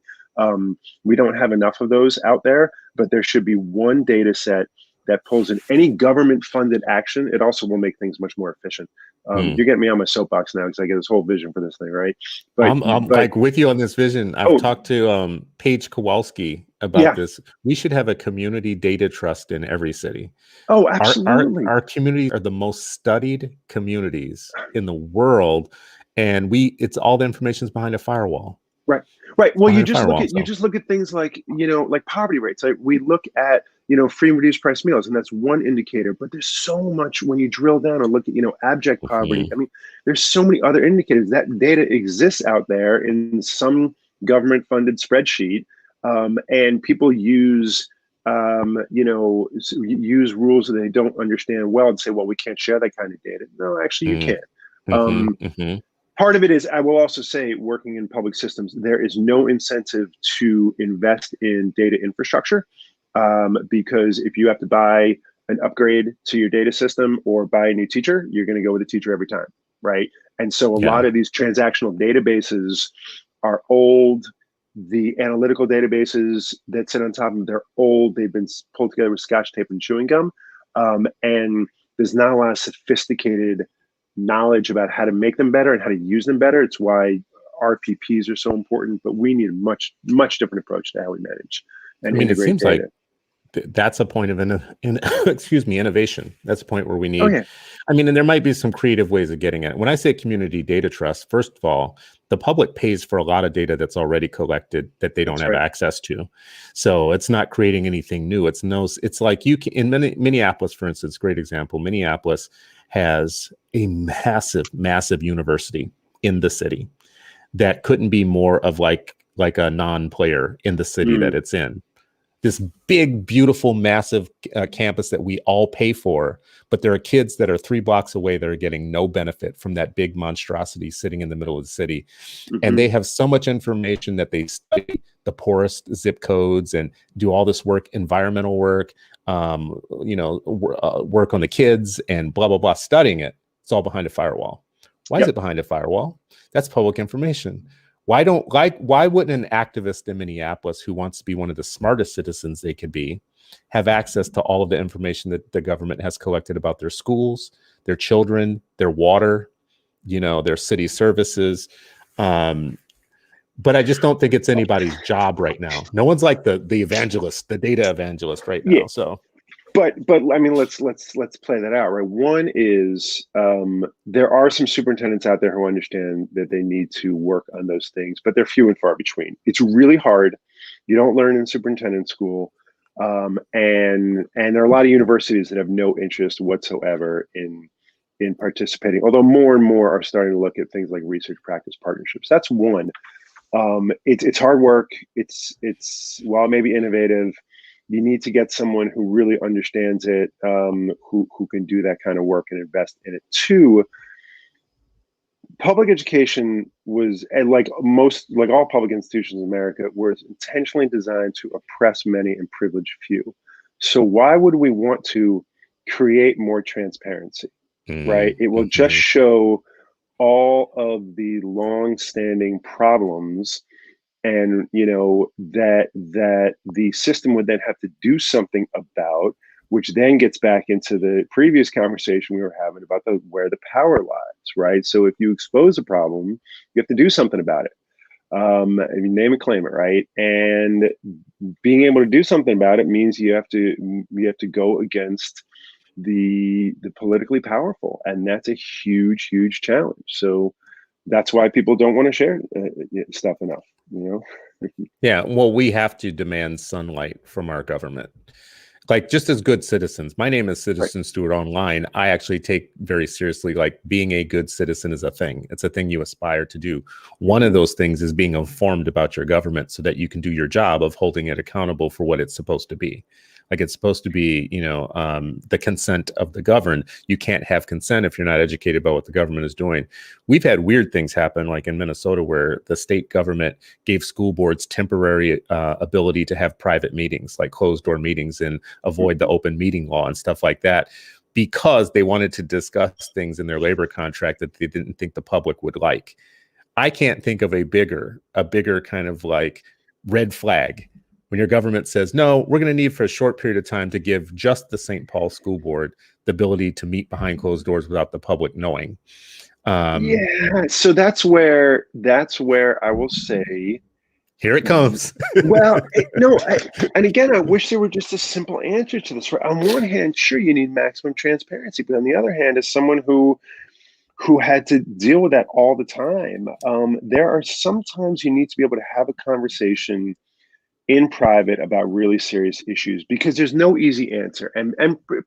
We don't have enough of those out there, but there should be one data set that pulls in any government-funded action. It also will make things much more efficient. You're getting me on my soapbox now because I get this whole vision for this thing, right? But I'm like with you on this vision. I've talked to Paige Kowalski about this. We should have a community data trust in every city. Oh, absolutely. Our communities are the most studied communities in the world, and it's all the information is behind a firewall. Right. Well, you just look at things like, like poverty rates. Like we look at, free and reduced price meals, and that's one indicator. But there's so much when you drill down and look at, abject poverty. I mean, there's so many other indicators. That data exists out there in some government-funded spreadsheet, and people use rules that they don't understand well and say, well, we can't share that kind of data. No, actually, you can. Part of it is, I will also say, working in public systems, there is no incentive to invest in data infrastructure, because if you have to buy an upgrade to your data system or buy a new teacher, you're going to go with the teacher every time, right? And so a lot of these transactional databases are old. The analytical databases that sit on top of them, they're old. They've been pulled together with Scotch tape and chewing gum, and there's not a lot of sophisticated knowledge about how to make them better and how to use them better. It's why RPPs are so important, but we need a much different approach to how we manage and integrate it seems data. Like that's a point of innovation. That's a point where we need, and there might be some creative ways of getting it. When I say community data trust, first of all, the public pays for a lot of data that's already collected that they don't have access to. So it's not creating anything new. It's like in Minneapolis, for instance, great example. Minneapolis has a massive university in the city that couldn't be more of like a non-player in the city that it's in. this big, beautiful, massive campus that we all pay for, but there are kids that are 3 blocks away that are getting no benefit from that big monstrosity sitting in the middle of the city. And they have so much information that they study the poorest zip codes and do all this work, environmental work, work on the kids and blah, blah, blah, studying it. It's all behind a firewall. Why is it behind a firewall? That's public information. Why wouldn't an activist in Minneapolis who wants to be one of the smartest citizens they could be have access to all of the information that the government has collected about their schools, their children, their water, their city services? But I just don't think it's anybody's job right now. No one's like the evangelist, the data evangelist right now. So But I mean, let's play that out, right? One is there are some superintendents out there who understand that they need to work on those things, but they're few and far between. It's really hard. You don't learn in superintendent school, and there are a lot of universities that have no interest whatsoever in participating. Although more and more are starting to look at things like research practice partnerships. That's one. It's hard work. It's while it may be innovative, you need to get someone who really understands it, who can do that kind of work and invest in it. Two, public education was, and like all public institutions in America, was intentionally designed to oppress many and privilege few. So why would we want to create more transparency, right? It will just show all of the long-standing problems, and that the system would then have to do something about, which then gets back into the previous conversation we were having about where the power lies, right? So if you expose a problem, you have to do something about it. I mean, name and claim it, right? And being able to do something about it means you have to go against the politically powerful, and that's a huge challenge. So that's why people don't want to share stuff enough, Yeah, well, we have to demand sunlight from our government, like just as good citizens. My name is Citizen Stewart Online. I actually take very seriously, like, being a good citizen is a thing. It's a thing you aspire to do. One of those things is being informed about your government so that you can do your job of holding it accountable for what it's supposed to be. Like, it's supposed to be, the consent of the governed. You can't have consent if you're not educated about what the government is doing. We've had weird things happen, like in Minnesota, where the state government gave school boards temporary ability to have private meetings, like closed door meetings, and avoid the open meeting law and stuff like that, because they wanted to discuss things in their labor contract that they didn't think the public would like. I can't think of a bigger kind of like red flag when your government says, no, we're going to need for a short period of time to give just the St. Paul School Board the ability to meet behind closed doors without the public knowing. So that's where I will say, here it comes. Well, no, and again, I wish there were just a simple answer to this. Right? On one hand, sure, you need maximum transparency, but on the other hand, as someone who had to deal with that all the time, there are sometimes you need to be able to have a conversation in private about really serious issues, because there's no easy answer, and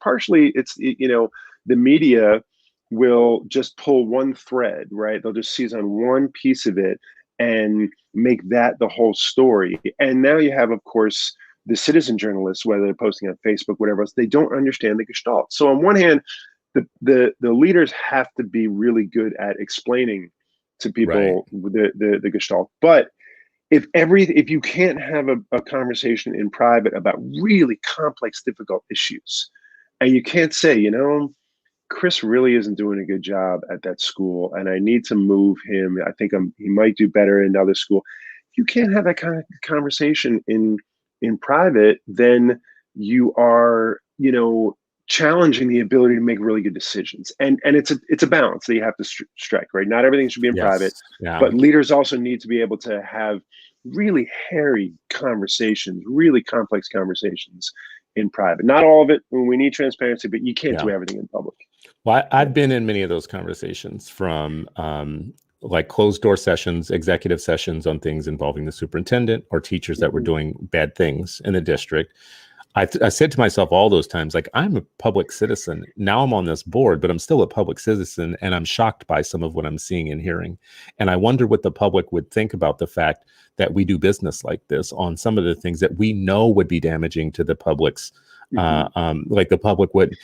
partially it's the media will just pull one thread, right? They'll just seize on one piece of it and make that the whole story. And now you have, of course, the citizen journalists, whether they're posting on Facebook, whatever else, they don't understand the gestalt. So on one hand, the leaders have to be really good at explaining to people the gestalt, but if you can't have a conversation in private about really complex, difficult issues, and you can't say, Chris really isn't doing a good job at that school, and I need to move him. I think he might do better in another school. If you can't have that kind of conversation in private, then you are, challenging the ability to make really good decisions. And it's a balance that you have to strike, right? Not everything should be in private, but leaders also need to be able to have really hairy conversations, really complex conversations in private. Not all of it. We need transparency, but you can't do everything in public. Well, I've been in many of those conversations, from like closed door sessions, executive sessions on things involving the superintendent or teachers that were doing bad things in the district. I said to myself all those times, like, I'm a public citizen. Now I'm on this board, but I'm still a public citizen, and I'm shocked by some of what I'm seeing and hearing. And I wonder what the public would think about the fact that we do business like this on some of the things that we know would be damaging to the public's, like the public would.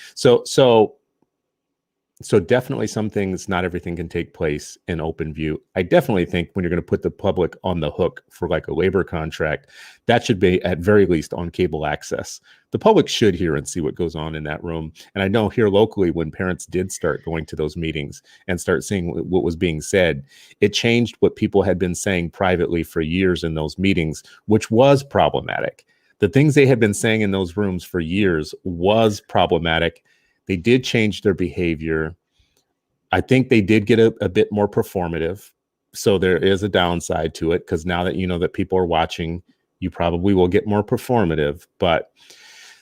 So definitely some things, not everything can take place in open view. I definitely think when you're going to put the public on the hook for like a labor contract, that should be at very least on cable access. The public should hear and see what goes on in that room. And I know here locally, when parents did start going to those meetings and start seeing what was being said, it changed what people had been saying privately for years in those meetings, which was problematic. The things they had been saying in those rooms for years was problematic. They did change their behavior. I think they did get a bit more performative. So there is a downside to it, because now that you know that people are watching, you probably will get more performative. But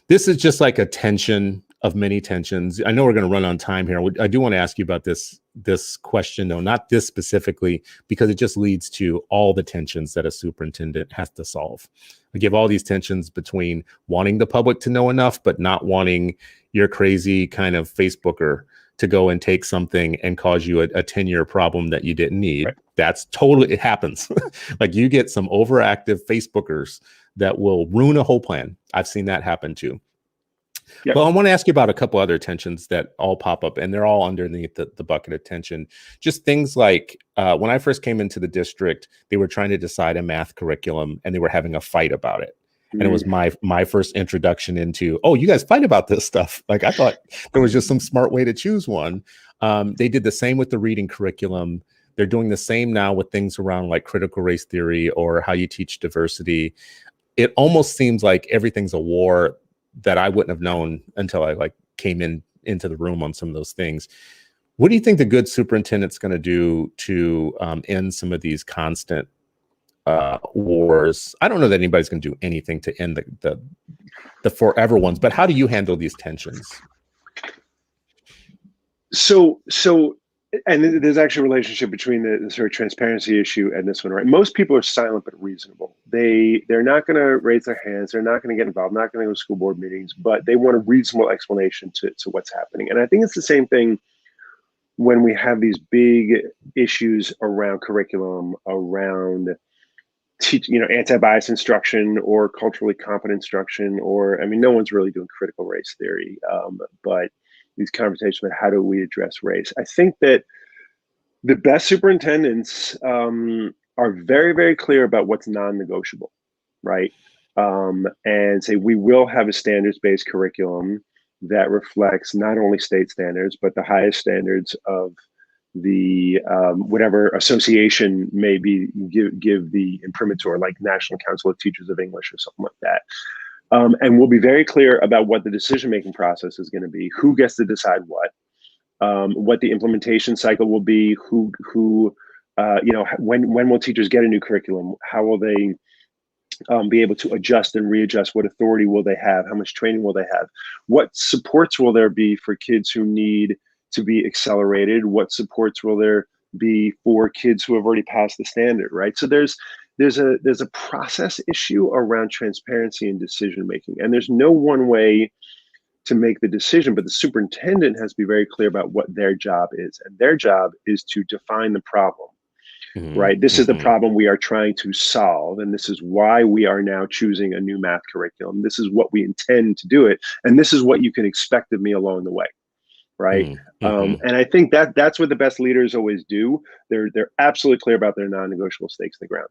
this is just like a tension of many tensions. I know we're going to run on time here. I do want to ask you about this question, though, not this specifically, because it just leads to all the tensions that a superintendent has to solve. I give all these tensions between wanting the public to know enough, but not wanting your crazy kind of Facebooker to go and take something and cause you a 10-year problem that you didn't need. Right. That's totally, it happens. Like, you get some overactive Facebookers that will ruin a whole plan. I've seen that happen too. Yep. Well, I want to ask you about a couple other tensions that all pop up, and they're all underneath the bucket of tension. Just things like when I first came into the district, they were trying to decide a math curriculum, and they were having a fight about it. And it was my first introduction into, oh, you guys fight about this stuff. Like, I thought there was just some smart way to choose one. They did the same with the reading curriculum. They're doing the same now with things around like critical race theory or how you teach diversity. It almost seems like everything's a war that I wouldn't have known until I like came into the room on some of those things. What do you think the good superintendent's going to do to end some of these constant wars? I don't know that anybody's going to do anything to end the forever ones, but how do you handle these tensions? So, and there's actually a relationship between the sort of transparency issue and this one, right? Most people are silent but reasonable. They're not going to raise their hands. They're not going to get involved. Not going to go to school board meetings, but they want a reasonable explanation to what's happening. And I think it's the same thing when we have these big issues around curriculum, around anti-bias instruction or culturally competent instruction, or, I mean, no one's really doing critical race theory, but these conversations about how do we address race. I think that the best superintendents are very, very clear about what's non-negotiable, right? And say, we will have a standards-based curriculum that reflects not only state standards, but the highest standards of the whatever association may be give the imprimatur, like National Council of Teachers of English or something like that. And we'll be very clear about what the decision-making process is going to be, who gets to decide what the implementation cycle will be, when will teachers get a new curriculum, how will they be able to adjust and readjust, what authority will they have, how much training will they have, what supports will there be for kids who need to be accelerated, what supports will there be for kids who have already passed the standard, right? So there's a process issue around transparency and decision making, and there's no one way to make the decision, but the superintendent has to be very clear about what their job is, and their job is to define the problem. Right? This is the problem we are trying to solve, and this is why we are now choosing a new math curriculum. This is what we intend to do it, and this is what you can expect of me along the way. Right. And I think that's what the best leaders always do. They're absolutely clear about their non-negotiable stakes in the ground.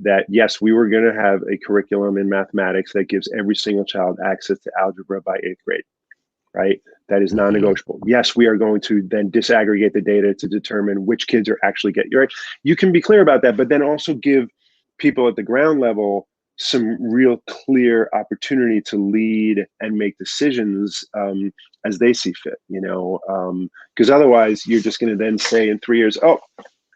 That yes, we were going to have a curriculum in mathematics that gives every single child access to algebra by 8th grade. Right. That is non-negotiable. Yes, we are going to then disaggregate the data to determine which kids are actually getting. Right. You can be clear about that, but then also give people at the ground level some real clear opportunity to lead and make decisions as they see fit, because otherwise you're just going to then say in 3 years, oh,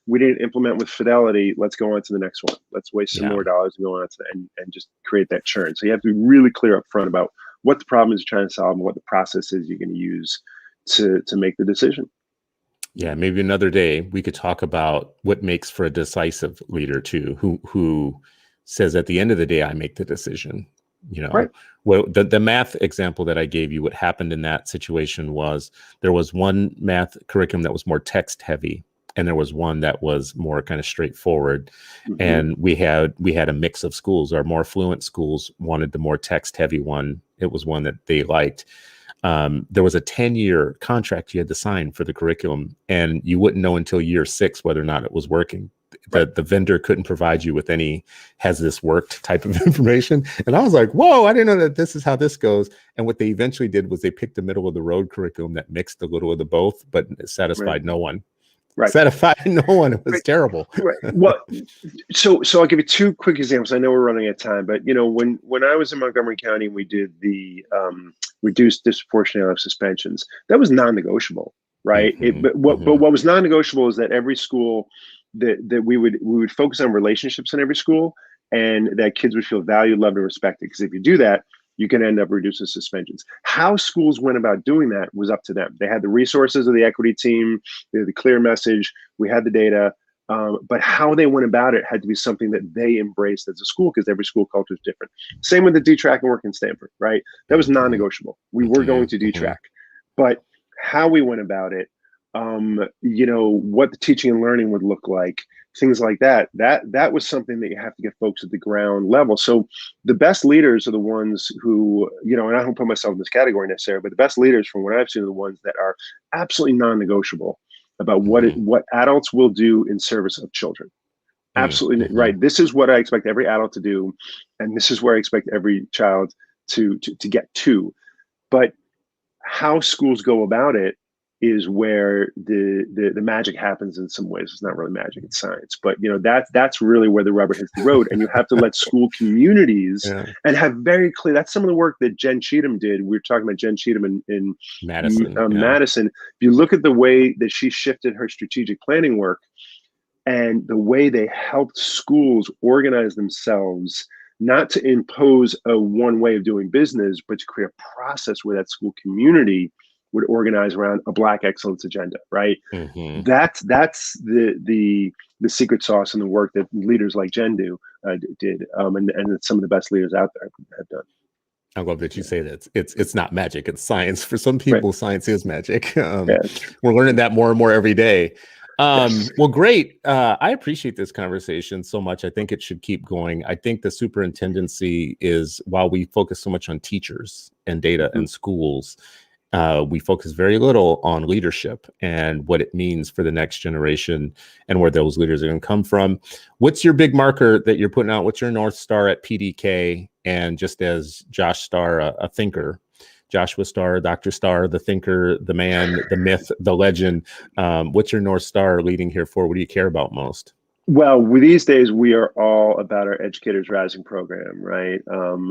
we didn't implement with fidelity. Let's go on to the next one. Let's waste some more dollars and go on to and just create that churn. So you have to be really clear up front about what the problem is you're trying to solve and what the process is you're going to use to make the decision. Yeah, maybe another day we could talk about what makes for a decisive leader too, who says at the end of the day, I make the decision. You Right. know, well, the math example that I gave you, what happened in that situation was there was one math curriculum that was more text heavy, and there was one that was more kind of straightforward. Mm-hmm. And we had a mix of schools. Our more fluent schools wanted the more text heavy one. It was one that they liked. There was a 10-year contract you had to sign for the curriculum, and you wouldn't know until year 6 whether or not it was working. The vendor couldn't provide you with any "has this worked" type of information. And I was like, whoa, I didn't know that this is how this goes. And what they eventually did was they picked the middle of the road curriculum that mixed a little of the both, but it satisfied no one. Right. Satisfied no one. It was terrible. Right. Well, so I'll give you 2 quick examples. I know we're running out of time, but when I was in Montgomery County, we did the reduced disproportionality of suspensions. That was non-negotiable, right? Mm-hmm. But what was non-negotiable is that every school that we would focus on relationships in every school, and that kids would feel valued, loved, and respected. Because if you do that, you can end up reducing suspensions. How schools went about doing that was up to them. They had the resources of the equity team, they had the clear message, we had the data, but how they went about it had to be something that they embraced as a school, because every school culture is different. Same with the detrack and work in Stanford, right? That was non-negotiable. We were going to detrack, but how we went about it, what the teaching and learning would look like, things like that was something that you have to get folks at the ground level. So the best leaders are the ones who, and I don't put myself in this category necessarily, but the best leaders from what I've seen are the ones that are absolutely non-negotiable about what adults will do in service of children. Absolutely right. This is what I expect every adult to do, and this is where I expect every child to get to. But how schools go about it is where the magic happens in some ways. It's not really magic, it's science. But that's really where the rubber hits the road. And you have to let school communities and have very clear, that's some of the work that Jen Cheatham did. We were talking about Jen Cheatham in Madison. Madison. If you look at the way that she shifted her strategic planning work and the way they helped schools organize themselves, not to impose a one way of doing business, but to create a process where that school community would organize around a Black excellence agenda, right? That's the secret sauce and the work that leaders like Jen did, and some of the best leaders out there have done. I love that you say that it's not magic, it's science. For some people, science is magic. We're learning that more and more every day. Well, great. I appreciate this conversation so much. I think it should keep going. I think the superintendency is, while we focus so much on teachers and data and schools, we focus very little on leadership and what it means for the next generation and where those leaders are going to come from. What's your big marker that you're putting out? What's your North Star at PDK? And just as Josh Starr, a thinker, Joshua Starr, Dr. Starr, the thinker, the man, the myth, the legend, what's your North Star leading here for? What do you care about most? Well, these days we are all about our Educators Rising program, right?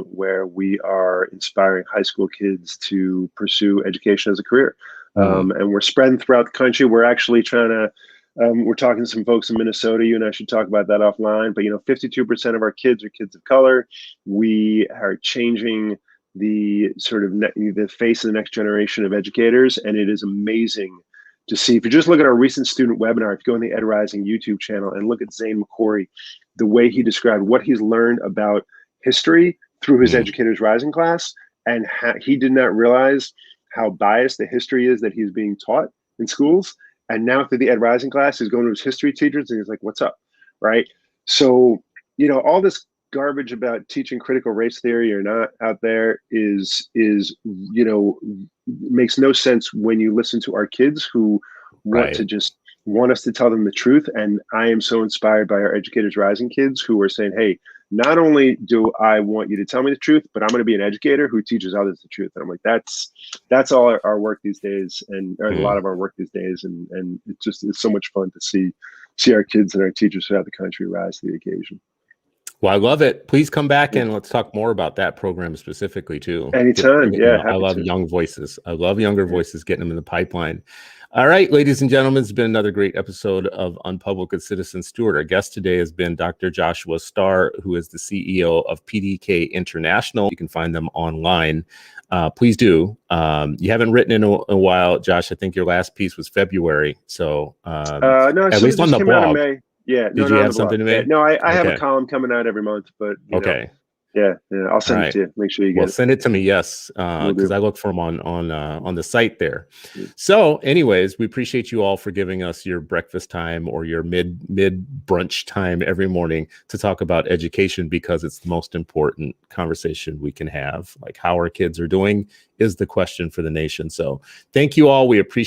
Where we are inspiring high school kids to pursue education as a career. And we're spreading throughout the country. We're actually trying to, we're talking to some folks in Minnesota. You and I should talk about that offline. But 52% of our kids are kids of color. We are changing the sort of the face of the next generation of educators, and it is amazing to see. If you just look at our recent student webinar, if you go on the Ed Rising YouTube channel and look at Zane McCory, the way he described what he's learned about history through his Educators Rising class, and he did not realize how biased the history is that he's being taught in schools. And now through the Ed Rising class, he's going to his history teachers and he's like, what's up, right? So, all this garbage about teaching critical race theory or not out there is makes no sense when you listen to our kids who want us to tell them the truth. And I am so inspired by our Educators Rising kids who are saying, hey, not only do I want you to tell me the truth, but I'm going to be an educator who teaches others the truth. And I'm like, that's all our work these days, and a lot of our work these days. And it's so much fun to see our kids and our teachers throughout the country rise to the occasion. Well, I love it. Please come back and let's talk more about that program specifically too. Anytime. I love young voices. I love younger voices, getting them in the pipeline. All right, ladies and gentlemen, it's been another great episode of Unpublic with Citizen Stewart. Our guest today has been Dr. Joshua Starr, who is the CEO of PDK International. You can find them online. Please do. You haven't written in a while, Josh. I think your last piece was February. So no, at least on the blog. Yeah. Did you have something to make? No, I have a column coming out every month, but okay. Yeah, I'll All send it right. to you. Make sure you Well, get it. send it to me, yes, Will because do. I look for them on the site there. So, anyways, we appreciate you all for giving us your breakfast time or your mid brunch time every morning to talk about education, because it's the most important conversation we can have. Like, how our kids are doing is the question for the nation. So, thank you all. We appreciate